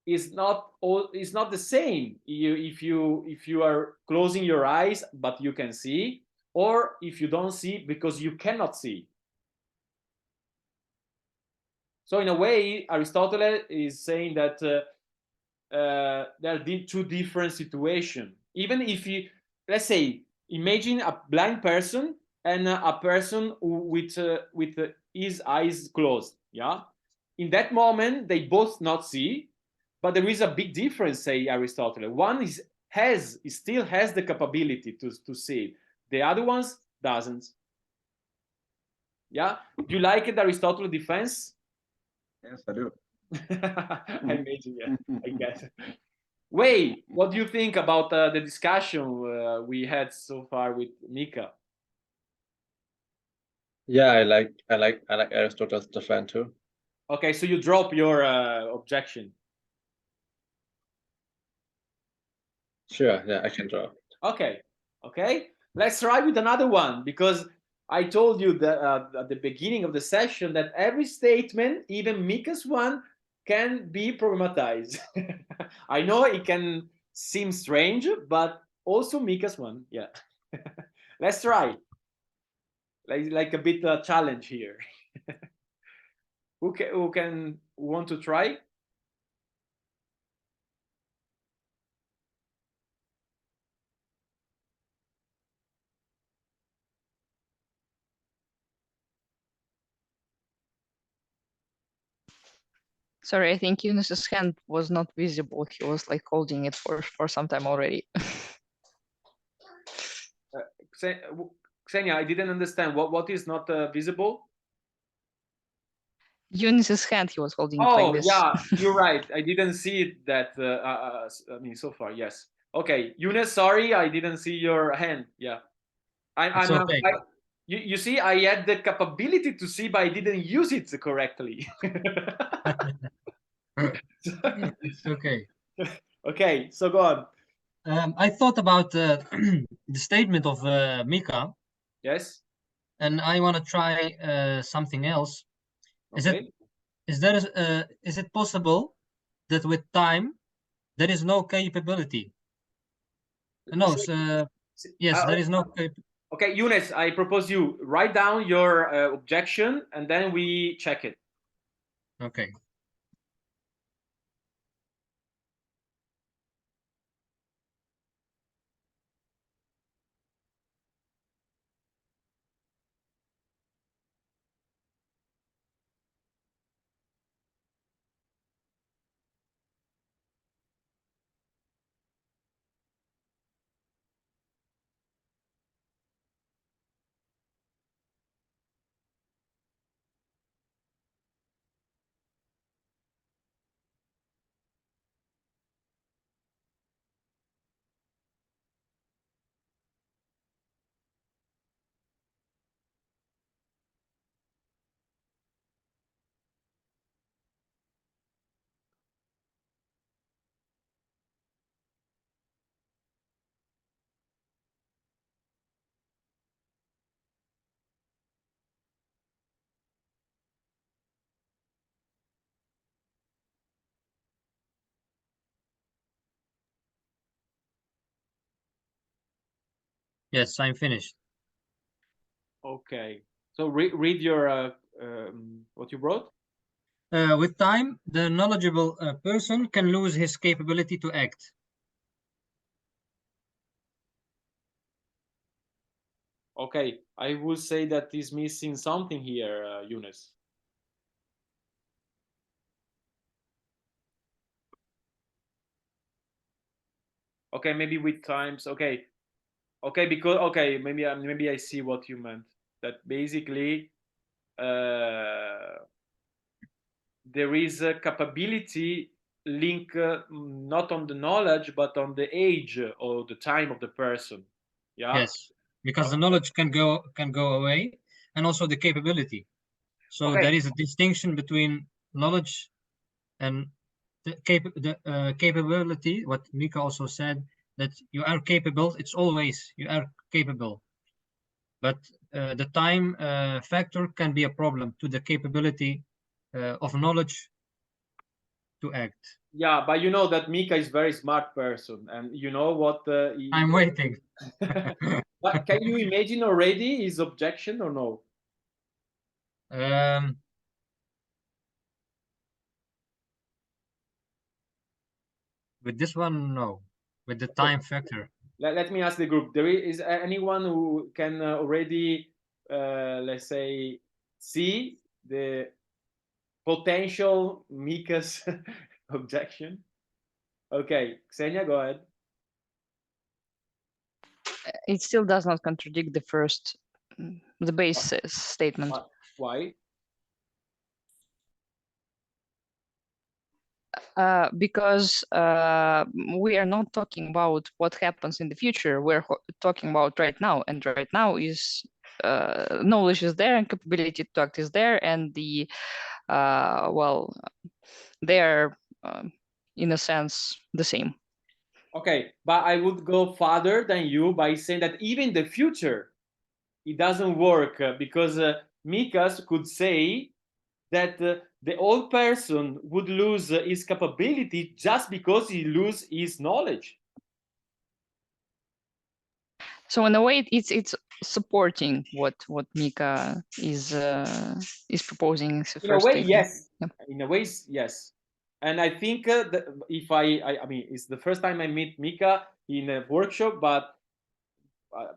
[SPEAKER 1] it's not the same if you are closing your eyes but you can see, or if you don't see because you cannot see. So in a way, Aristotle is saying that there are two different situations. Even if you, let's say, imagine a blind person and a person with his eyes closed. Yeah, in that moment they both not see, but there is a big difference. Say Aristotle, one still has the capability to see. The other ones doesn't. Yeah, do you like it, Aristotle defense?
[SPEAKER 2] Yes, I do.
[SPEAKER 1] I imagine, yeah, I guess. Wei, what do you think about the discussion we had so far with Mika?
[SPEAKER 7] Yeah, I like Aristotle's defense too.
[SPEAKER 1] Okay, so you drop your objection.
[SPEAKER 7] Sure, yeah, I can draw.
[SPEAKER 1] Okay, okay. Let's try with another one, because I told you that at the beginning of the session that every statement, even Mika's one, can be problematized. I know it can seem strange, but also Mika's one, yeah. Let's try. Like a bit challenge here. Who want to try?
[SPEAKER 4] Sorry, I think Eunice's hand was not visible. He was like holding it for some time already.
[SPEAKER 1] Xenia, I didn't understand. What is not visible?
[SPEAKER 4] Eunice's hand, he was holding it like
[SPEAKER 1] Oh,
[SPEAKER 4] this.
[SPEAKER 1] yeah, you're right. I didn't see it that, I mean, so far, yes. Okay, Eunice, sorry, I didn't see your hand. Yeah.
[SPEAKER 6] It's okay.
[SPEAKER 1] You see, I had the capability to see, but I didn't use it correctly.
[SPEAKER 6] It's okay.
[SPEAKER 1] Okay, so go on.
[SPEAKER 6] I thought about the statement of Mika,
[SPEAKER 1] Yes.
[SPEAKER 6] and I want to try something else.
[SPEAKER 1] Okay.
[SPEAKER 6] Is it possible that with time there is no capability? No, yes, there is no
[SPEAKER 1] Okay, Eunice, I propose you write down your objection and then we check it.
[SPEAKER 6] Okay. Yes, I'm finished.
[SPEAKER 1] Okay. So read your what you wrote.
[SPEAKER 6] With time, the knowledgeable person can lose his capability to act.
[SPEAKER 1] Okay, I would say that is missing something here, Yunus. Okay, maybe with times. Okay, okay, because okay, maybe I see what you meant. That basically there is a capability link not on the knowledge but on the age or the time of the person. Yeah.
[SPEAKER 6] Yes, because the knowledge can go away, and also the capability. So
[SPEAKER 1] Okay.
[SPEAKER 6] there is a distinction between knowledge and the capability. What Mika also said, that you are capable. It's always you are capable, but the time factor can be a problem to the capability of knowledge to act.
[SPEAKER 1] Yeah, but you know that Mika is very smart person, and you know what
[SPEAKER 6] I'm waiting.
[SPEAKER 1] But can you imagine already his objection or no?
[SPEAKER 6] Um, with this one, no. With the time factor.
[SPEAKER 1] Let me ask the group. There is anyone who can already, let's say, see the potential Mika's objection? Okay, Xenia, go ahead.
[SPEAKER 4] It still does not contradict the first, the base statement.
[SPEAKER 1] Why?
[SPEAKER 4] Because we are not talking about what happens in the future. We're talking about right now, and right now is knowledge is there and capability to act is there, and the well, they are in a sense the same.
[SPEAKER 1] Okay, but I would go further than you by saying that even in the future, it doesn't work because Mikas could say that the old person would lose his capability just because he lose his knowledge.
[SPEAKER 4] So in a way, it's supporting what Mika is proposing in the
[SPEAKER 1] In a
[SPEAKER 4] first
[SPEAKER 1] way,
[SPEAKER 4] statement.
[SPEAKER 1] yes.
[SPEAKER 4] Yeah.
[SPEAKER 1] In a way, yes. And I think that if I mean, it's the first time I meet Mika in a workshop, but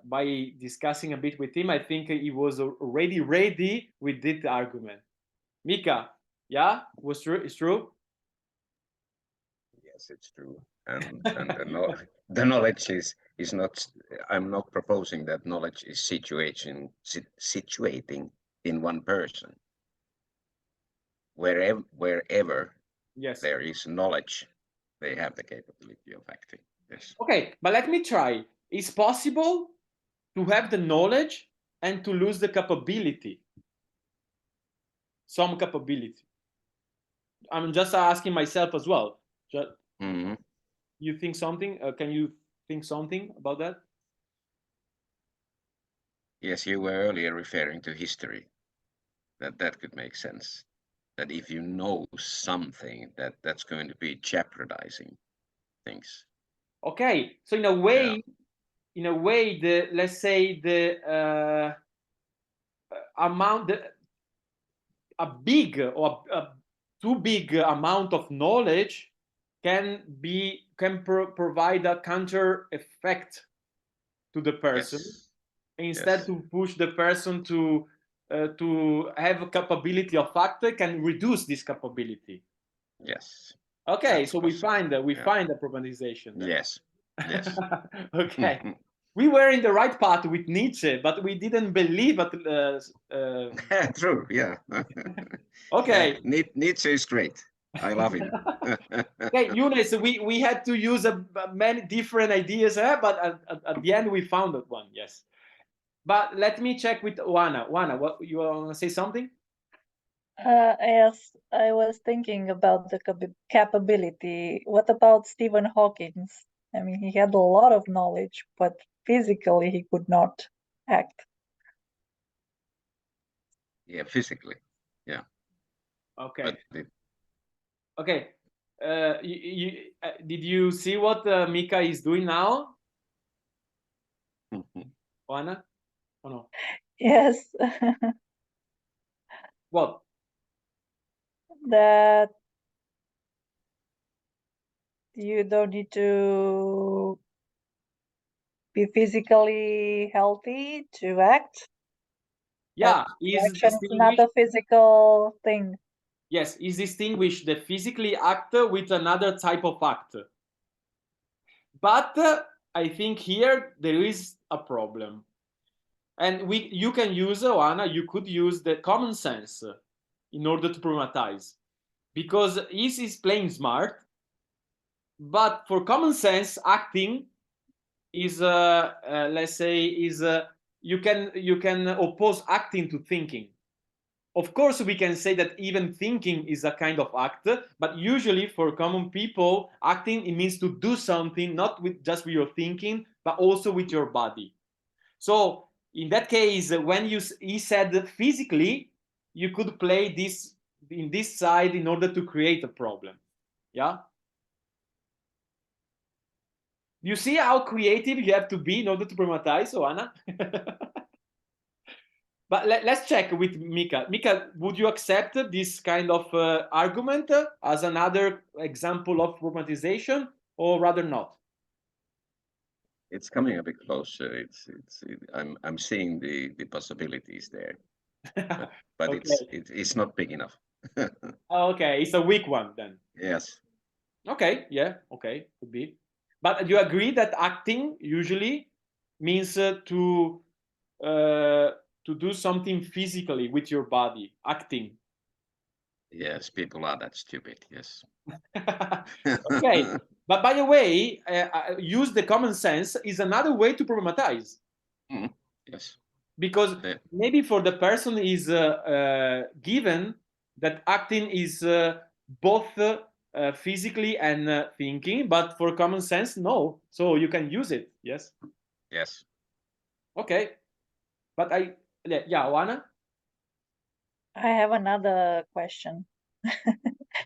[SPEAKER 1] by discussing a bit with him, I think he was already ready with this argument. Mika, yeah, was true. It's true.
[SPEAKER 2] Yes, it's true. And the knowledge is not. I'm not proposing that knowledge is situating in one person. Wherever
[SPEAKER 1] Yes.
[SPEAKER 2] there is knowledge, they have the capability of acting. Yes.
[SPEAKER 1] Okay, but let me try. It's possible to have the knowledge and to lose the capability. Some capability. I'm just asking myself as well.
[SPEAKER 2] Mm-hmm.
[SPEAKER 1] You think something? Can you think something about that?
[SPEAKER 2] Yes, you were earlier referring to history. That could make sense. That if you know something, that's going to be jeopardizing things.
[SPEAKER 1] Okay, so in a way, the let's say the amount, a big or a too big amount of knowledge can provide a counter effect to the person.
[SPEAKER 2] Yes.
[SPEAKER 1] Instead
[SPEAKER 2] Yes.
[SPEAKER 1] to push the person to have a capability of act, can reduce this capability.
[SPEAKER 2] Yes.
[SPEAKER 1] Okay,
[SPEAKER 2] That's
[SPEAKER 1] so we
[SPEAKER 2] possible.
[SPEAKER 1] find that
[SPEAKER 2] Yeah.
[SPEAKER 1] find the problematization then.
[SPEAKER 2] Yes. Yes.
[SPEAKER 1] Okay, we were in the right path with Nietzsche, but we didn't believe at
[SPEAKER 2] True. Yeah.
[SPEAKER 1] okay.
[SPEAKER 2] Nietzsche is great. I love him.
[SPEAKER 1] Okay, Yunus, we had to use many different ideas, but at the end we found that one. Yes, but let me check with Juana. Juana, what you want to say something?
[SPEAKER 5] Yes, I was thinking about the capability. What about Stephen Hawking's? I mean, he had a lot of knowledge, but physically he could not act.
[SPEAKER 2] Yeah, physically. Yeah.
[SPEAKER 1] Okay.
[SPEAKER 2] But
[SPEAKER 1] Okay. Did you see what Mika is doing now? Oana? Oh no.
[SPEAKER 5] Yes,
[SPEAKER 1] What?
[SPEAKER 5] that you don't need to be physically healthy to act.
[SPEAKER 1] Yeah, is
[SPEAKER 5] Action is not a physical thing.
[SPEAKER 1] yes, is distinguish the physically act with another type of act. But I think here there is a problem. And you can use, Oana, you could use the common sense in order to problematize. Because is playing smart, but for common sense, acting is, let's say, is you can oppose acting to thinking. Of course, we can say that even thinking is a kind of act, but usually for common people, acting, it means to do something, not with just with your thinking, but also with your body. So in that case, when he said physically, you could play this in this side in order to create a problem. Yeah. You see how creative you have to be in order to problematize, Oana? But let's check with Mika. Mika, would you accept this kind of argument as another example of problematization, or rather not?
[SPEAKER 2] It's coming a bit closer. I'm seeing the possibilities there, but
[SPEAKER 1] Okay.
[SPEAKER 2] it's not big enough.
[SPEAKER 1] Okay, it's a weak one then.
[SPEAKER 2] Yes.
[SPEAKER 1] Okay, yeah, okay, could be. But you agree that acting usually means to do something physically with your body, acting.
[SPEAKER 2] Yes, people are that stupid. Yes.
[SPEAKER 1] Okay, but by the way, use the common sense is another way to problematize.
[SPEAKER 2] Yes.
[SPEAKER 1] Because maybe for the person is given that acting is both physically and thinking, but for common sense, no. So you can use it. Yes.
[SPEAKER 2] Yes.
[SPEAKER 1] Okay. But yeah, Oana?
[SPEAKER 5] I have another question
[SPEAKER 1] To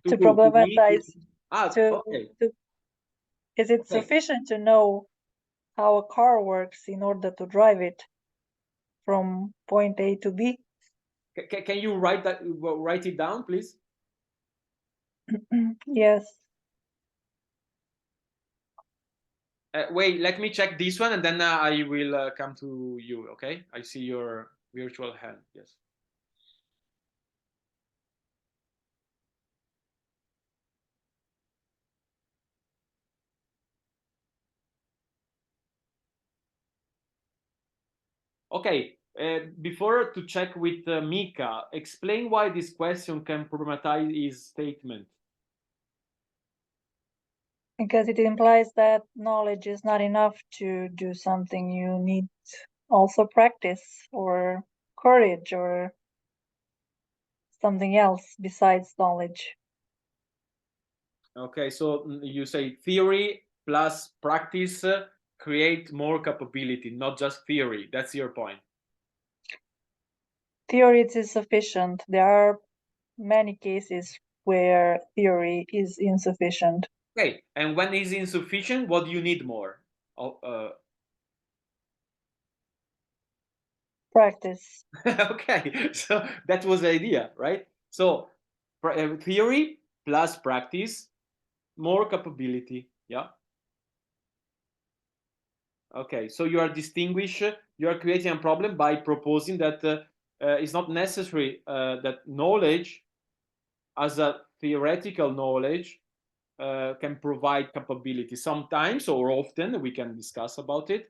[SPEAKER 5] to
[SPEAKER 1] who? To me?
[SPEAKER 5] problematize.
[SPEAKER 1] Okay.
[SPEAKER 5] Is it sufficient to know how a car works in order to drive it from point A to B?
[SPEAKER 1] Can you write it down, please?
[SPEAKER 5] Yes.
[SPEAKER 1] Wait, let me check this one, and then I will come to you. Okay? I see your virtual hand. Yes. Okay, before to check with Mika, explain why this question can problematize his statement.
[SPEAKER 5] Because it implies that knowledge is not enough to do something. You need also practice or courage or something else besides knowledge.
[SPEAKER 1] Okay, so you say theory plus practice create more capability, not just theory. That's your point.
[SPEAKER 5] Theory is sufficient. There are many cases where theory is insufficient.
[SPEAKER 1] Okay, and when is insufficient, what do you need more?
[SPEAKER 5] Practice.
[SPEAKER 1] Okay, so that was the idea, right? So theory plus practice, more capability. Yeah. Okay, so you are you are creating a problem by proposing that it's not necessary that knowledge as a theoretical knowledge can provide capability. Sometimes or often, we can discuss about it,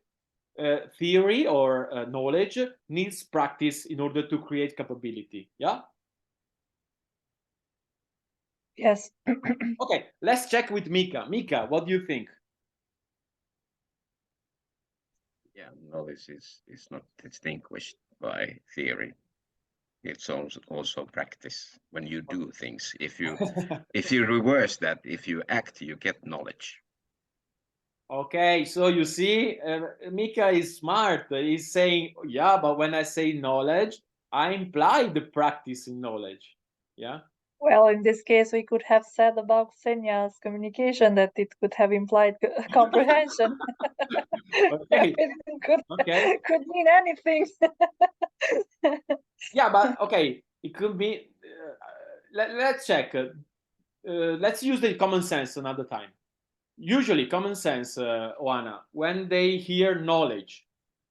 [SPEAKER 1] theory or knowledge needs practice in order to create capability. Yeah?
[SPEAKER 5] Yes.
[SPEAKER 1] Okay, let's check with Mika. Mika, what do you think?
[SPEAKER 2] Yeah, knowledge is not distinguished by theory. It's also practice when you do things. If you reverse that, if you act, you get knowledge.
[SPEAKER 1] Okay, so you see, Mika is smart. He's saying, yeah, but when I say knowledge, I imply the practice in knowledge. Yeah.
[SPEAKER 5] Well, in this case, we could have said about Senya's communication that it could have implied comprehension.
[SPEAKER 1] Okay.
[SPEAKER 5] It could,
[SPEAKER 1] Okay.
[SPEAKER 5] could mean anything.
[SPEAKER 1] Yeah, but okay, it could be. Let's check. Let's use the common sense another time. Usually, common sense, Oana, when they hear knowledge,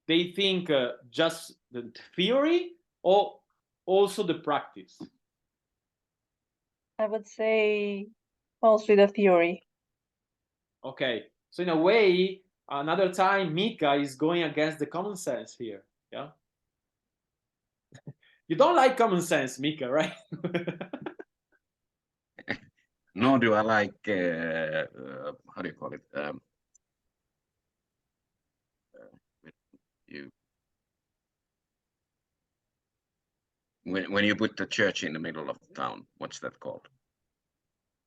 [SPEAKER 1] they think just the theory or also the practice.
[SPEAKER 5] I would say mostly the theory.
[SPEAKER 1] Okay, so in a way, another time Mika is going against the common sense here. Yeah. You don't like common sense, Mika, right?
[SPEAKER 2] Nor do I like, how do you call it? You when you put the church in the middle of the town, what's that called?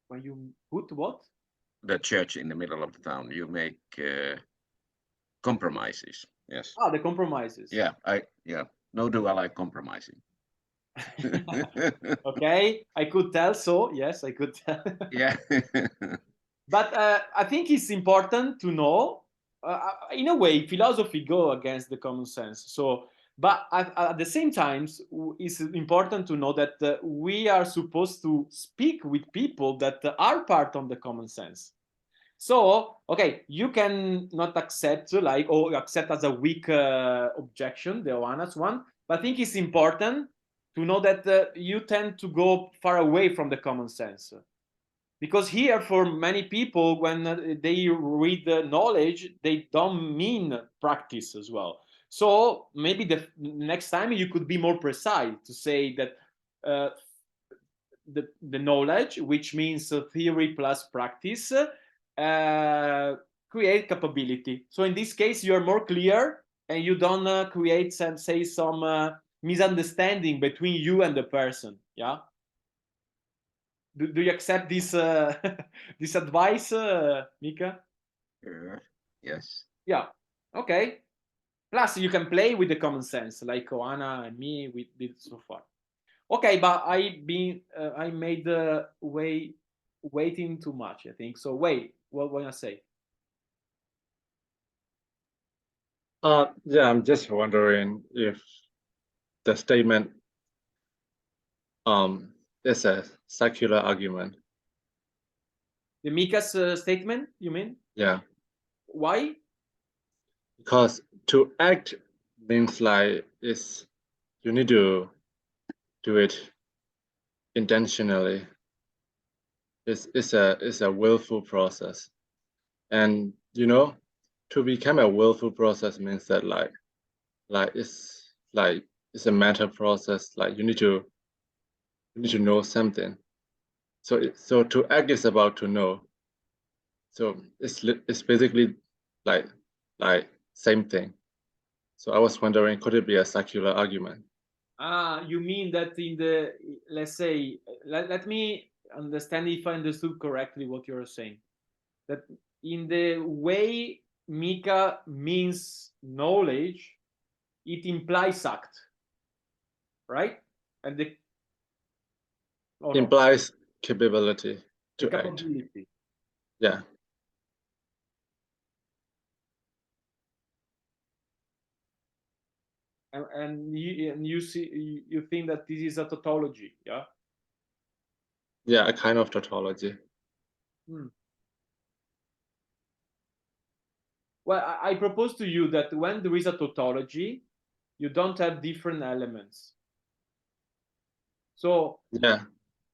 [SPEAKER 1] When you put what?
[SPEAKER 2] The church in the middle of the town, you make compromises. Yes.
[SPEAKER 1] Ah, the compromises.
[SPEAKER 2] Yeah. Nor do I like compromising.
[SPEAKER 1] Okay, I could tell so. Yes, I could tell.
[SPEAKER 2] Yeah.
[SPEAKER 1] But I think it's important to know. In a way, philosophy go against the common sense. So, but at the same time, it's important to know that we are supposed to speak with people that are part of the common sense. So, okay, you can not accept like or accept as a weak objection the honest one, but I think it's important to know that you tend to go far away from the common sense. Because here, for many people, when they read the knowledge, they don't mean practice as well. So maybe the next time you could be more precise to say that the knowledge, which means theory plus practice, create capability. So in this case, you are more clear and you don't create some misunderstanding between you and the person. Yeah. Do you accept this this advice, Mika?
[SPEAKER 2] Yes.
[SPEAKER 1] Yeah. Okay. Plus, you can play with the common sense, like Oana and me we did so far. Okay, but I made the waiting too much. I think so. Wait, what want to say?
[SPEAKER 7] Yeah, I'm just wondering if the statement is a circular argument.
[SPEAKER 1] The Mika's statement, you mean?
[SPEAKER 7] Yeah,
[SPEAKER 1] Why?
[SPEAKER 7] because to act means like you need to do it intentionally. It's a willful process, and to become a willful process means that it's a meta process. Like you need to know something. So to act is about to know. So it's basically like same thing. So I was wondering, could it be a circular argument?
[SPEAKER 1] You mean that in the, let's say, let me understand if I understood correctly what you're saying. That in the way Mika means knowledge, it implies act, right? And the no.
[SPEAKER 7] Implies capability
[SPEAKER 1] The
[SPEAKER 7] to act.
[SPEAKER 1] capability.
[SPEAKER 7] Yeah.
[SPEAKER 1] And you see you think that this is a tautology, yeah?
[SPEAKER 7] Yeah, a kind of tautology.
[SPEAKER 1] Well, I propose to you that when there is a tautology, you don't have different elements. So
[SPEAKER 7] Yeah.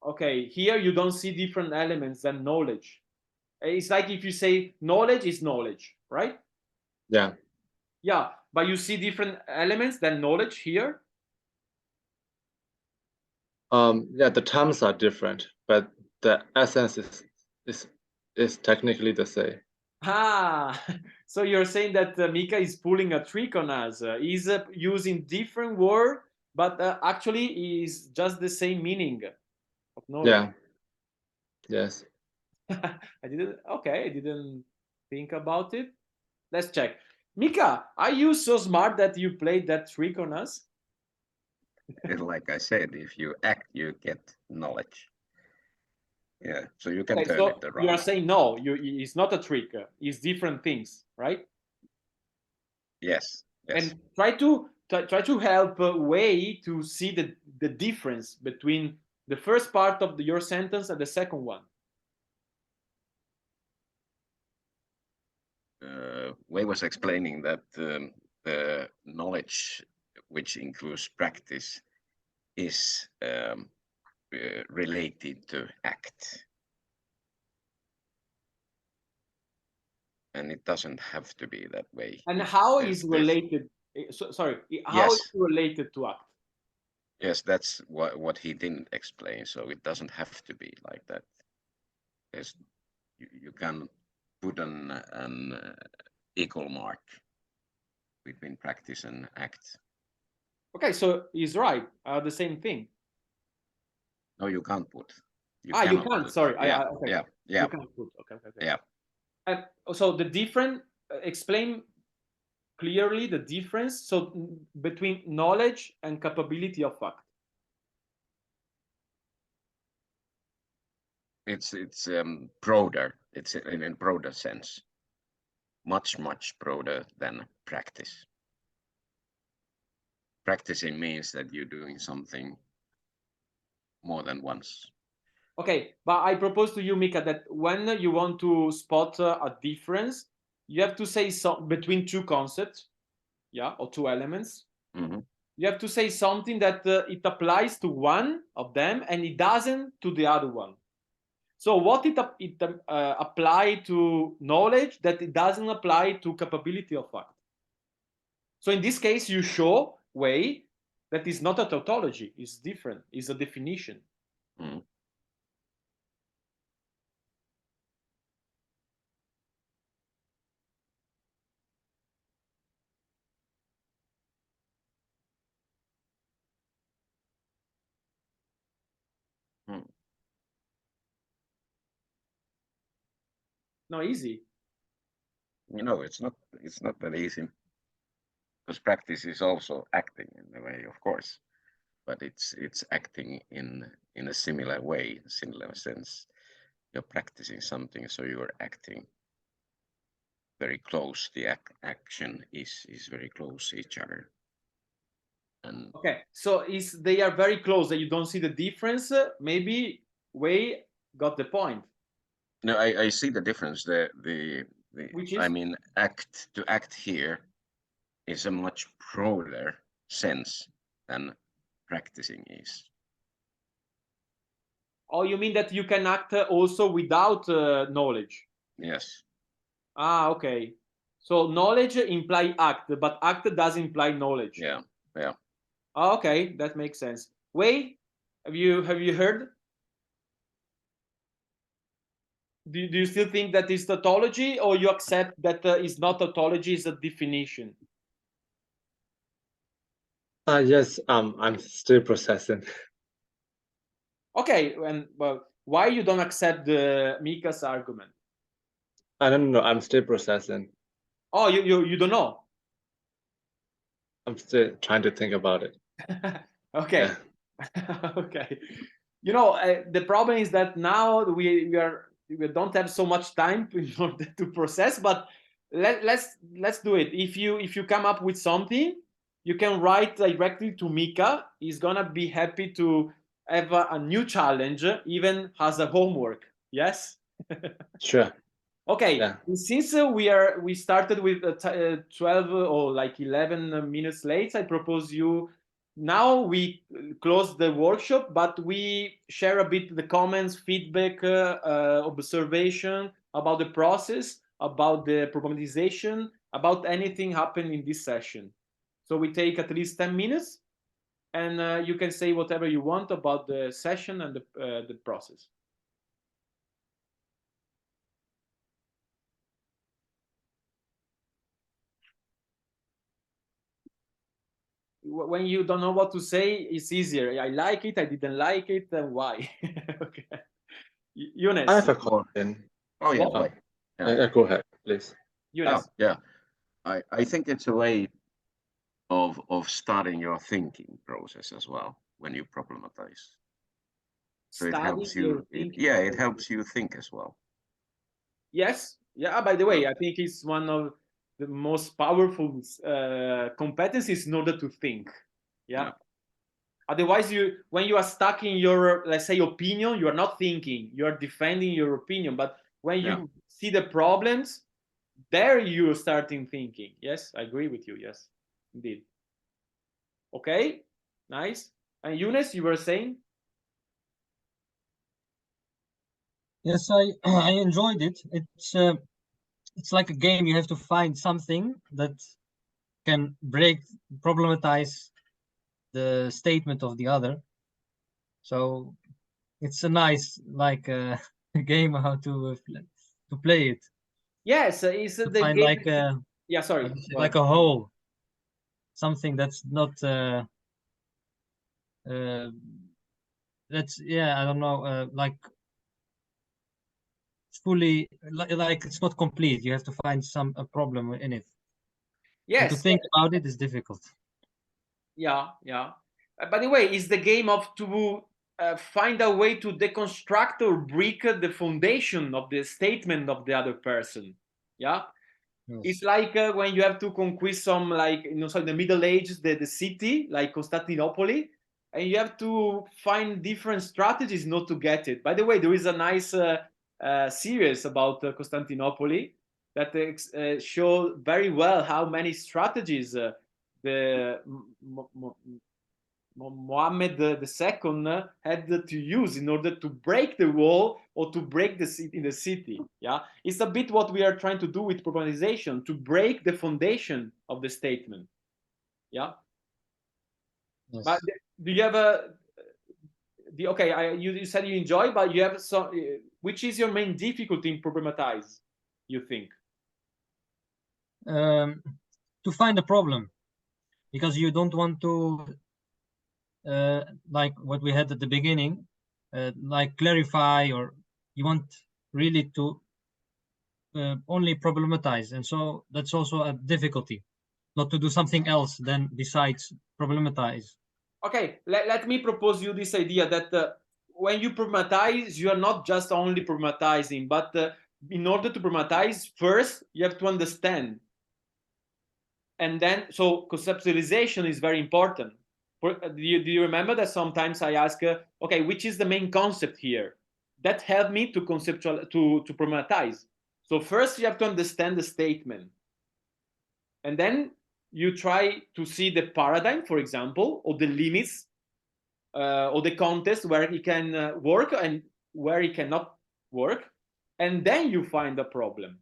[SPEAKER 1] okay, here you don't see different elements than knowledge. It's like if you say knowledge is knowledge, right?
[SPEAKER 7] Yeah.
[SPEAKER 1] Yeah, but you see different elements than knowledge here.
[SPEAKER 7] Yeah, the terms are different, but the essence is technically the same.
[SPEAKER 1] Ah, so you're saying that Mika is pulling a trick on us. He's using different word, but actually is just the same meaning of knowledge.
[SPEAKER 7] Yeah. Yes.
[SPEAKER 1] I didn't think about it. Let's check. Mika, are you so smart that you played that trick on us?
[SPEAKER 2] Like I said, if you act, you get knowledge. Yeah, so you can
[SPEAKER 1] Okay,
[SPEAKER 2] turn
[SPEAKER 1] so
[SPEAKER 2] it
[SPEAKER 1] you are
[SPEAKER 2] around.
[SPEAKER 1] saying no, it's not a trick. It's different things, right?
[SPEAKER 2] Yes, yes.
[SPEAKER 1] And try to help Wei to see the difference between the first part of your sentence and the second one.
[SPEAKER 2] Wei was explaining that the knowledge, which includes practice, is related to act. And it doesn't have to be that way.
[SPEAKER 1] And how is
[SPEAKER 2] There's-
[SPEAKER 1] related? Sorry, how is
[SPEAKER 2] Yes.
[SPEAKER 1] related to act?
[SPEAKER 2] Yes, that's what he didn't explain. So it doesn't have to be like that. There's, you can put an equal mark between practice and act.
[SPEAKER 1] Okay, so he's right. The same thing.
[SPEAKER 2] No, you can't put.
[SPEAKER 1] You
[SPEAKER 2] cannot
[SPEAKER 1] can't.
[SPEAKER 2] put.
[SPEAKER 1] Sorry.
[SPEAKER 2] Yeah,
[SPEAKER 1] Okay.
[SPEAKER 2] yeah, yeah,
[SPEAKER 1] You can't put. Okay.
[SPEAKER 2] yeah.
[SPEAKER 1] And so the different. Explain clearly the difference. So between knowledge and capability of act.
[SPEAKER 2] It's broader. It's in a broader sense. Much broader than practice. Practicing means that you're doing something more than once.
[SPEAKER 1] Okay, but I propose to you, Mika, that when you want to spot a difference, you have to say between two concepts, yeah, or two elements.
[SPEAKER 2] Mm-hmm.
[SPEAKER 1] You have to say something that it applies to one of them and it doesn't to the other one. So what it apply to knowledge that it doesn't apply to capability of act. So in this case, you show way that is not a tautology, it's different, it's a definition.
[SPEAKER 2] Mm-hmm.
[SPEAKER 1] No, easy.
[SPEAKER 2] You know, it's not that easy, because practice is also acting in a way, of course, but it's acting in a similar way, similar sense. You're practicing something, so you're acting very close. The action is very close to each other. And
[SPEAKER 1] okay, so they are very close that you don't see the difference. Maybe Wei got the point.
[SPEAKER 2] no, I see the difference.
[SPEAKER 1] Which is?
[SPEAKER 2] I mean, to act here is a much broader sense than practicing is.
[SPEAKER 1] Oh, you mean that you can act also without knowledge?
[SPEAKER 2] Yes.
[SPEAKER 1] Ah, okay. So knowledge imply act, but act does imply knowledge.
[SPEAKER 2] Yeah. Yeah.
[SPEAKER 1] Ah, okay, that makes sense. Wei, have you heard? Do you still think that is tautology, or you accept that is not tautology, is a definition?
[SPEAKER 7] Yes, I'm still processing.
[SPEAKER 1] Okay, and well, why you don't accept Mika's argument?
[SPEAKER 7] I don't know. I'm still processing.
[SPEAKER 1] Oh, you don't know.
[SPEAKER 7] I'm still trying to think about it.
[SPEAKER 1] Okay.
[SPEAKER 7] Yeah.
[SPEAKER 1] Okay. You know, the problem is that now we don't have so much time in order to process, but let's do it. If you come up with something, you can write directly to Mika. He's gonna be happy to have a new challenge, even as a homework. Yes.
[SPEAKER 7] Sure.
[SPEAKER 1] Okay,
[SPEAKER 7] Yeah.
[SPEAKER 1] since we started with 12 or like 11 minutes late, I propose you now we close the workshop, but we share a bit the comments, feedback, observation about the process, about the problematization, about anything happened in this session. So we take at least 10 minutes, and you can say whatever you want about the session and the process. When you don't know what to say, it's easier. I like it, I didn't like it, and why? Okay. Younes.
[SPEAKER 7] I have a question.
[SPEAKER 2] Oh yeah.
[SPEAKER 1] What?
[SPEAKER 2] Yeah.
[SPEAKER 7] Go ahead, please.
[SPEAKER 1] Younes.
[SPEAKER 2] Yeah. I think it's a way of starting your thinking process as well when you problematize. So it
[SPEAKER 1] studying
[SPEAKER 2] helps
[SPEAKER 1] your
[SPEAKER 2] you.
[SPEAKER 1] thinking.
[SPEAKER 2] Yeah, it helps you think as well.
[SPEAKER 1] Yes. Yeah. By the way, I think it's one of the most powerful competencies in order to think. Yeah. Otherwise, when you are stuck in your, let's say, opinion, you are not thinking. You are defending your opinion. But when you see the problems, there you're starting thinking. Yes, I agree with you. Yes, indeed. Okay, nice. And Younes, you were saying?
[SPEAKER 6] Yes, I enjoyed it. It's like a game. You have to find something that can problematize the statement of the other. So it's a nice game how to play it.
[SPEAKER 1] Yes, it's
[SPEAKER 6] To
[SPEAKER 1] the
[SPEAKER 6] find
[SPEAKER 1] game.
[SPEAKER 6] like a
[SPEAKER 1] Yeah, sorry.
[SPEAKER 6] how do you say,
[SPEAKER 1] Go
[SPEAKER 6] like
[SPEAKER 1] ahead.
[SPEAKER 6] a hole, something that's not that's I don't know like fully like it's not complete. You have to find a problem in it. And to
[SPEAKER 1] Yes.
[SPEAKER 6] think about it is difficult.
[SPEAKER 1] Yeah, yeah. By the way, it's the game of to find a way to deconstruct or break the foundation of the statement of the other person. Yeah.
[SPEAKER 6] Yes.
[SPEAKER 1] It's like when you have to conquest some, like, so in the Middle Ages, the city, like Constantinople, and you have to find different strategies not to get it. By the way, there is a nice series about Constantinople that show very well how many strategies the Mohammed II had to use in order to break the wall or to break the city in the city. Yeah, it's a bit what we are trying to do with problematization, to break the foundation of the statement. Yeah.
[SPEAKER 6] Yes.
[SPEAKER 1] But do you have you said you enjoy, but you have some. Which is your main difficulty in problematize? You think?
[SPEAKER 6] To find a problem, because you don't want to like what we had at the beginning, like clarify, or you want really to only problematize, and so that's also a difficulty, not to do something else than besides problematize.
[SPEAKER 1] Okay, let me propose you this idea that when you problematize, you are not just only problematizing, but in order to problematize, first you have to understand, and then so conceptualization is very important. Do you remember that sometimes I ask, okay, which is the main concept here? That helped me to conceptual to problematize. So first you have to understand the statement, and then you try to see the paradigm, for example, or the limits or the context where it can work and where it cannot work, and then you find the problem.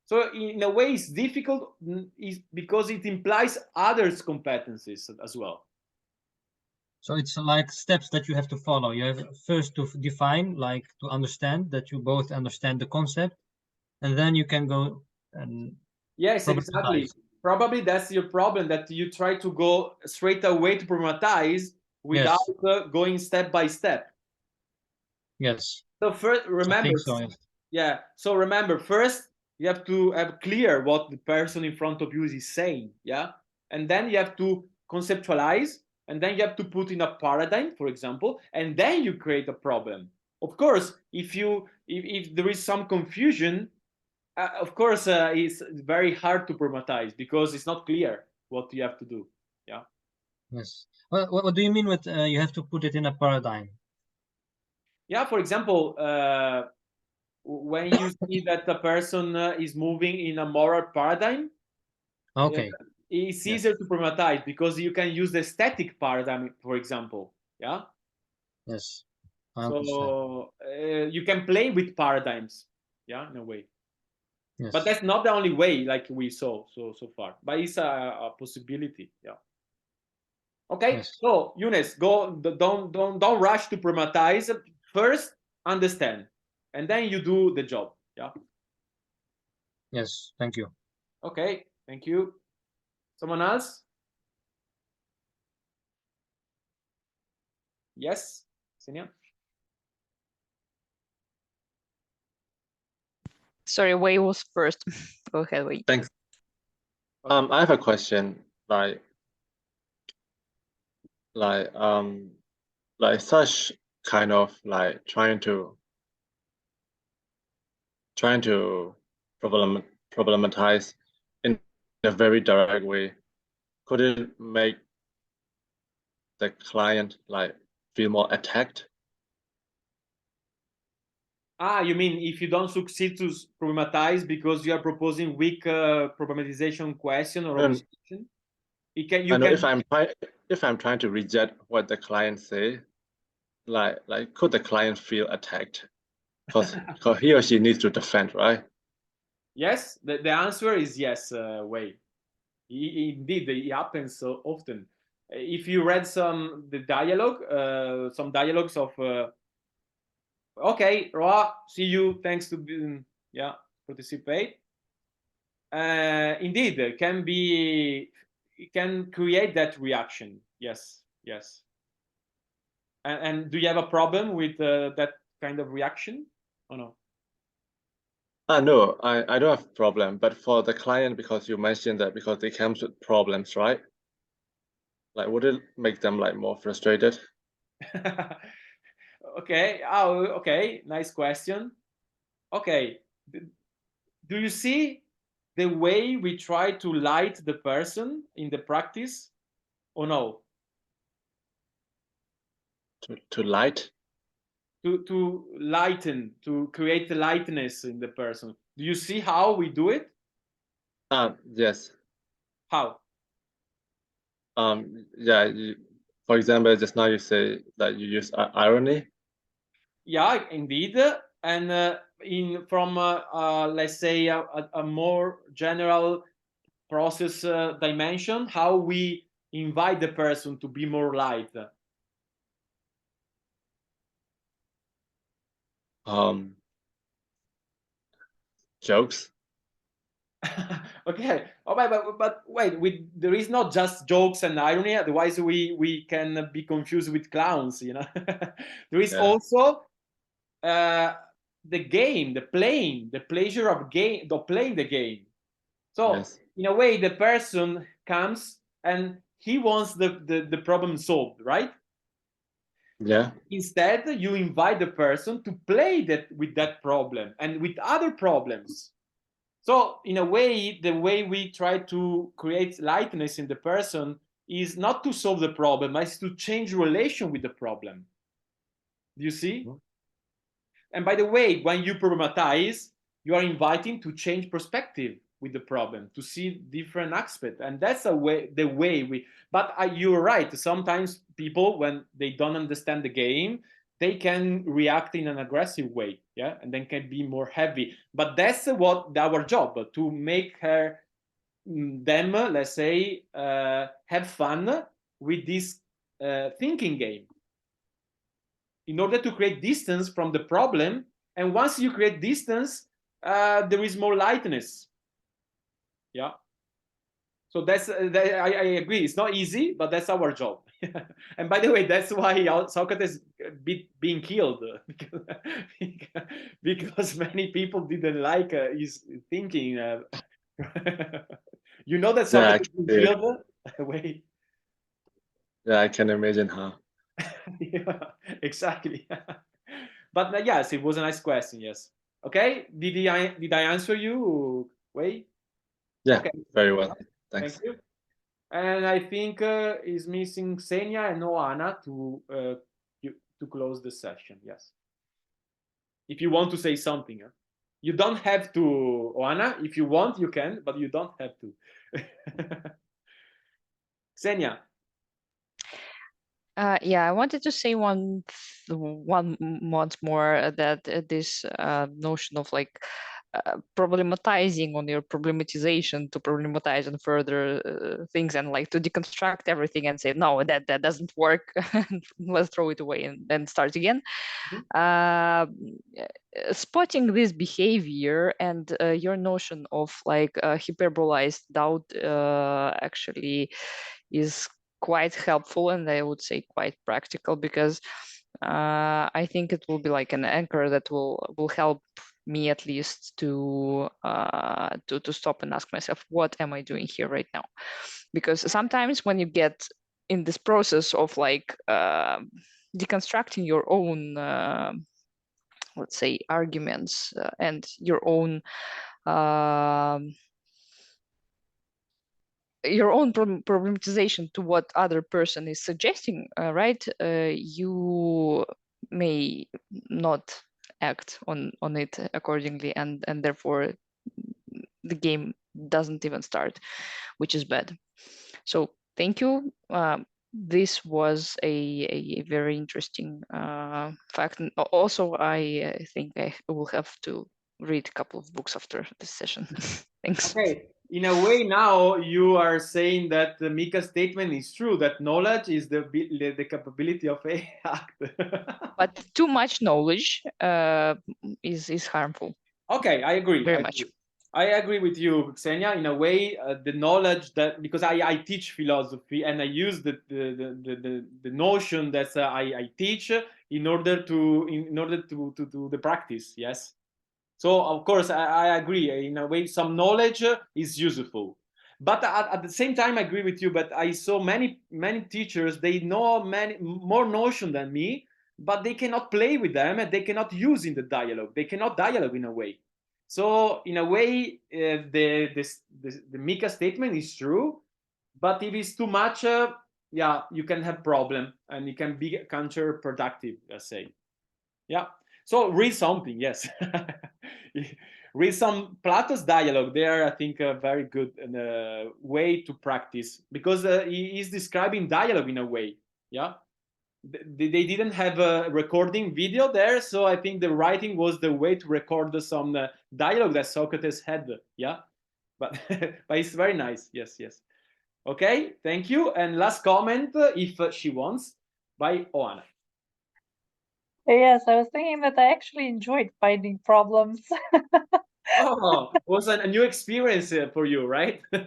[SPEAKER 1] So in a way, it's difficult because it implies others' competencies as well.
[SPEAKER 6] So it's like steps that you have to follow. You have first to define, like to understand that you both understand the concept, and then you can go and
[SPEAKER 1] Yes, exactly.
[SPEAKER 6] problematize.
[SPEAKER 1] Probably that's your problem, that you try to go straight away to problematize without
[SPEAKER 6] Yes.
[SPEAKER 1] going step by step.
[SPEAKER 6] Yes.
[SPEAKER 1] So first,
[SPEAKER 6] I
[SPEAKER 1] remember,
[SPEAKER 6] think so. Yes.
[SPEAKER 1] yeah. So remember, first you have to have clear what the person in front of you is saying, yeah, and then you have to conceptualize, and then you have to put in a paradigm, for example, and then you create a problem. Of course, if there is some confusion, of course, it's very hard to problematize because it's not clear what you have to do. Yeah.
[SPEAKER 6] Yes. What do you mean with you have to put it in a paradigm?
[SPEAKER 1] Yeah. For example, when you see that a person is moving in a moral paradigm,
[SPEAKER 6] Okay.
[SPEAKER 1] it's
[SPEAKER 6] Yes.
[SPEAKER 1] easier to problematize because you can use the static paradigm, for example. Yeah.
[SPEAKER 6] Yes. I understand.
[SPEAKER 1] So you can play with paradigms. Yeah, in a way.
[SPEAKER 6] Yes.
[SPEAKER 1] But that's not the only way, like we saw so far. But it's a possibility. Yeah. Okay.
[SPEAKER 6] Yes.
[SPEAKER 1] So Younes, go. Don't rush to problematize. First, understand, and then you do the job. Yeah.
[SPEAKER 6] Yes. Thank you.
[SPEAKER 1] Okay. Thank you. Someone else? Yes, Senior.
[SPEAKER 4] Sorry, Wei was first. Go ahead, Wei.
[SPEAKER 7] Thanks. I have a question. Like such kind of like trying to problematize in a very direct way, could it make the client like feel more attacked?
[SPEAKER 1] Ah, you mean if you don't succeed to problematize because you are proposing weak problematization question or
[SPEAKER 7] And
[SPEAKER 1] objection? You
[SPEAKER 7] I know
[SPEAKER 1] can
[SPEAKER 7] if I'm trying to reject what the client say, like could the client feel attacked? Because he or she needs to defend, right?
[SPEAKER 1] yes, the answer is yes, Wei. Indeed, it happens so often. If you read some dialogues of okay, Roa, see you, thanks to yeah, participate. Indeed, it can create that reaction. Yes, yes. And do you have a problem with that kind of reaction or no?
[SPEAKER 7] No, I don't have problem, but for the client, because you mentioned that because they comes with problems, right? Like, would it make them like more frustrated?
[SPEAKER 1] Okay. Oh, okay. Nice question. Okay. Do you see the way we try to light the person in the practice or no?
[SPEAKER 7] To light?
[SPEAKER 1] To lighten, to create the lightness in the person. Do you see how we do it?
[SPEAKER 7] Yes.
[SPEAKER 1] How?
[SPEAKER 7] Yeah. For example, just now you say that you use irony.
[SPEAKER 1] Yeah, indeed. And from let's say a more general process dimension, how we invite the person to be more light.
[SPEAKER 7] Jokes.
[SPEAKER 1] Okay. Oh, but wait, there is not just jokes and irony. Otherwise, we can be confused with clowns. You know, there is also the game, the pleasure of playing the game. So
[SPEAKER 7] Yes.
[SPEAKER 1] in a way, the person comes and he wants the problem solved, right?
[SPEAKER 7] Yeah.
[SPEAKER 1] Instead, you invite the person to play that with that problem and with other problems. So in a way, the way we try to create lightness in the person is not to solve the problem, but to change relation with the problem. Do you see?
[SPEAKER 7] Mhm.
[SPEAKER 1] And by the way, when you problematize, you are inviting to change perspective with the problem, to see different aspects. And that's the way we, but you're right. Sometimes people, when they don't understand the game, they can react in an aggressive way. Yeah. And then can be more heavy. But that's what our job, to make them, let's say, have fun with this thinking game in order to create distance from the problem. And once you create distance, there is more lightness. Yeah. So I agree. It's not easy, but that's our job. And by the way, that's why Socrates being killed because many people didn't like his thinking. You know that
[SPEAKER 7] Yeah.
[SPEAKER 1] Socrates being killed. Wait.
[SPEAKER 7] Yeah, I can imagine how.
[SPEAKER 1] Yeah, exactly. But yes, it was a nice question. Yes. Okay. Did I answer you? Wait.
[SPEAKER 7] Yeah.
[SPEAKER 1] Okay.
[SPEAKER 7] Very well.
[SPEAKER 1] Thank
[SPEAKER 7] Thanks.
[SPEAKER 1] you. And I think is missing Xenia and Oana to close the session. Yes. If you want to say something, you don't have to, Oana. If you want, you can, but you don't have to. Xenia.
[SPEAKER 4] Yeah, I wanted to say once more that this notion of like problematizing on your problematization to problematize on further things and like to deconstruct everything and say no, that doesn't work, let's throw it away and then start again. Spotting this behavior and your notion of like hyperbolized doubt actually is quite helpful, and I would say quite practical, because I think it will be like an anchor that will help me at least to stop and ask myself, what am I doing here right now? Because sometimes when you get in this process of like deconstructing your own, let's say, arguments and your own problematization to what other person is suggesting, right? You may not act on it accordingly, and therefore the game doesn't even start, which is bad. So thank you. This was a very interesting fact. And also, I think I will have to read a couple of books after this session. Thanks.
[SPEAKER 1] Okay, in a way now you are saying that the Mika's statement is true, that knowledge is the capability of a act.
[SPEAKER 4] But too much knowledge is harmful.
[SPEAKER 1] Okay, I agree.
[SPEAKER 4] Very much.
[SPEAKER 1] I agree with you, Xenia. In a way, the knowledge that, because I teach philosophy and I use the notion that I teach in order to do the practice. Yes. So of course I agree. In a way, some knowledge is useful, but at the same time I agree with you. But I saw many teachers, they know many more notion than me, but they cannot play with them and they cannot use in the dialogue. They cannot dialogue in a way. So in a way, the Mika statement is true, but if it's too much, yeah, you can have problem and it can be counterproductive. Let's say, yeah. So read something, yes. Read some Plato's dialogue. They are, I think, a very good way to practice, because he is describing dialogue in a way. Yeah, they didn't have a recording video there, so I think the writing was the way to record some dialogue that Socrates had. Yeah, but but it's very nice. Yes, yes. Okay, thank you. And last comment, if she wants, by Oana.
[SPEAKER 5] Yes, I was thinking that I actually enjoyed finding problems.
[SPEAKER 1] Oh, it was a new experience for you, right?
[SPEAKER 5] No,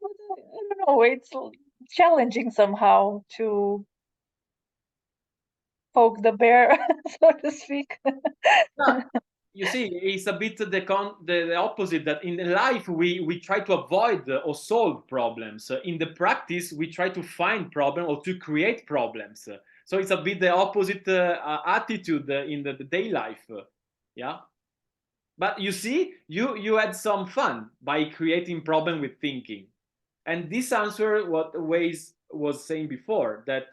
[SPEAKER 5] but I don't know. It's challenging somehow to poke the bear, so to speak.
[SPEAKER 1] You see, it's a bit the opposite, that in life we try to avoid or solve problems. In the practice, we try to find problems or to create problems. So it's a bit the opposite attitude in the day life. Yeah. But you see, you had some fun by creating problem with thinking. And this answer what Waze was saying before, that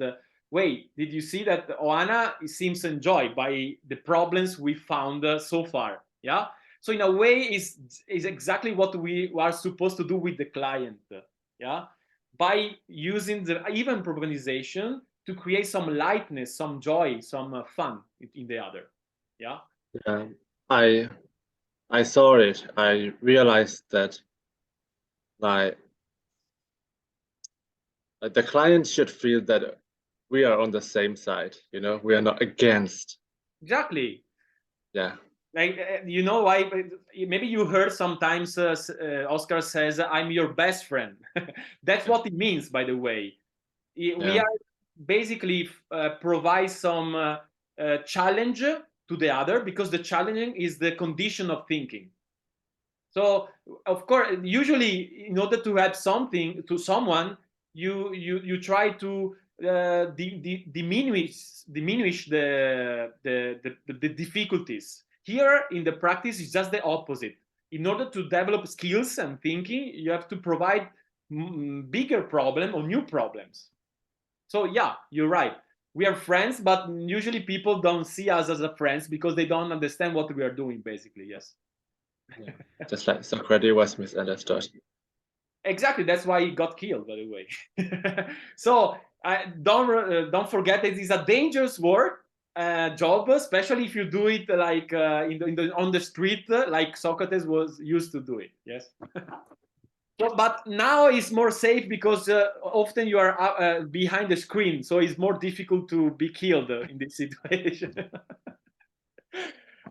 [SPEAKER 1] wait, did you see that Oana seems enjoyed by the problems we found so far? Yeah. So in a way, is exactly what we are supposed to do with the client. Yeah. By using the even problematization to create some lightness, some joy, some fun in the other. Yeah.
[SPEAKER 7] Yeah, I saw it. I realized that like the client should feel that we are on the same side. You know, we are not against.
[SPEAKER 1] Exactly.
[SPEAKER 7] Yeah.
[SPEAKER 1] Like you know why? Maybe you heard sometimes Oscar says, "I'm your best friend." That's what it means, by the way. We
[SPEAKER 7] Yeah.
[SPEAKER 1] are basically provide some challenge to the other, because the challenging is the condition of thinking. So of course, usually in order to add something to someone, you try to diminish the difficulties. Here in the practice, it's just the opposite. In order to develop skills and thinking, you have to provide bigger problem or new problems. So yeah, you're right. We are friends, but usually people don't see us as a friends because they don't understand what we are doing, basically. Yes.
[SPEAKER 7] Yeah. Just like Socrates was misunderstood.
[SPEAKER 1] Exactly. That's why he got killed, by the way. So don't forget that it's a dangerous work, job, especially if you do it like on the street, like Socrates was used to do it. Yes. So, but now it's more safe because often you are behind the screen, so it's more difficult to be killed in this situation.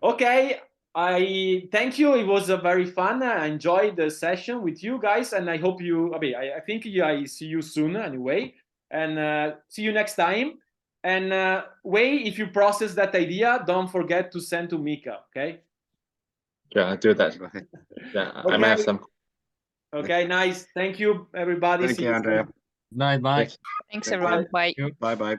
[SPEAKER 1] Okay, I thank you. It was very fun. I enjoyed the session with you guys, and I hope you. I think I see you soon anyway, and see you next time. And Wei, if you process that idea, don't forget to send to Mika. Okay.
[SPEAKER 7] Yeah, I'll do that. Yeah, I might have
[SPEAKER 1] Okay.
[SPEAKER 7] some.
[SPEAKER 1] Okay. Nice. Thank you, everybody.
[SPEAKER 2] Thank
[SPEAKER 1] See
[SPEAKER 2] you,
[SPEAKER 1] you
[SPEAKER 2] Andrea.
[SPEAKER 1] soon.
[SPEAKER 6] Bye bye.
[SPEAKER 2] Yes.
[SPEAKER 4] Thanks
[SPEAKER 2] Thank
[SPEAKER 4] everyone.
[SPEAKER 2] you.
[SPEAKER 4] Bye.
[SPEAKER 6] You.
[SPEAKER 2] Bye bye.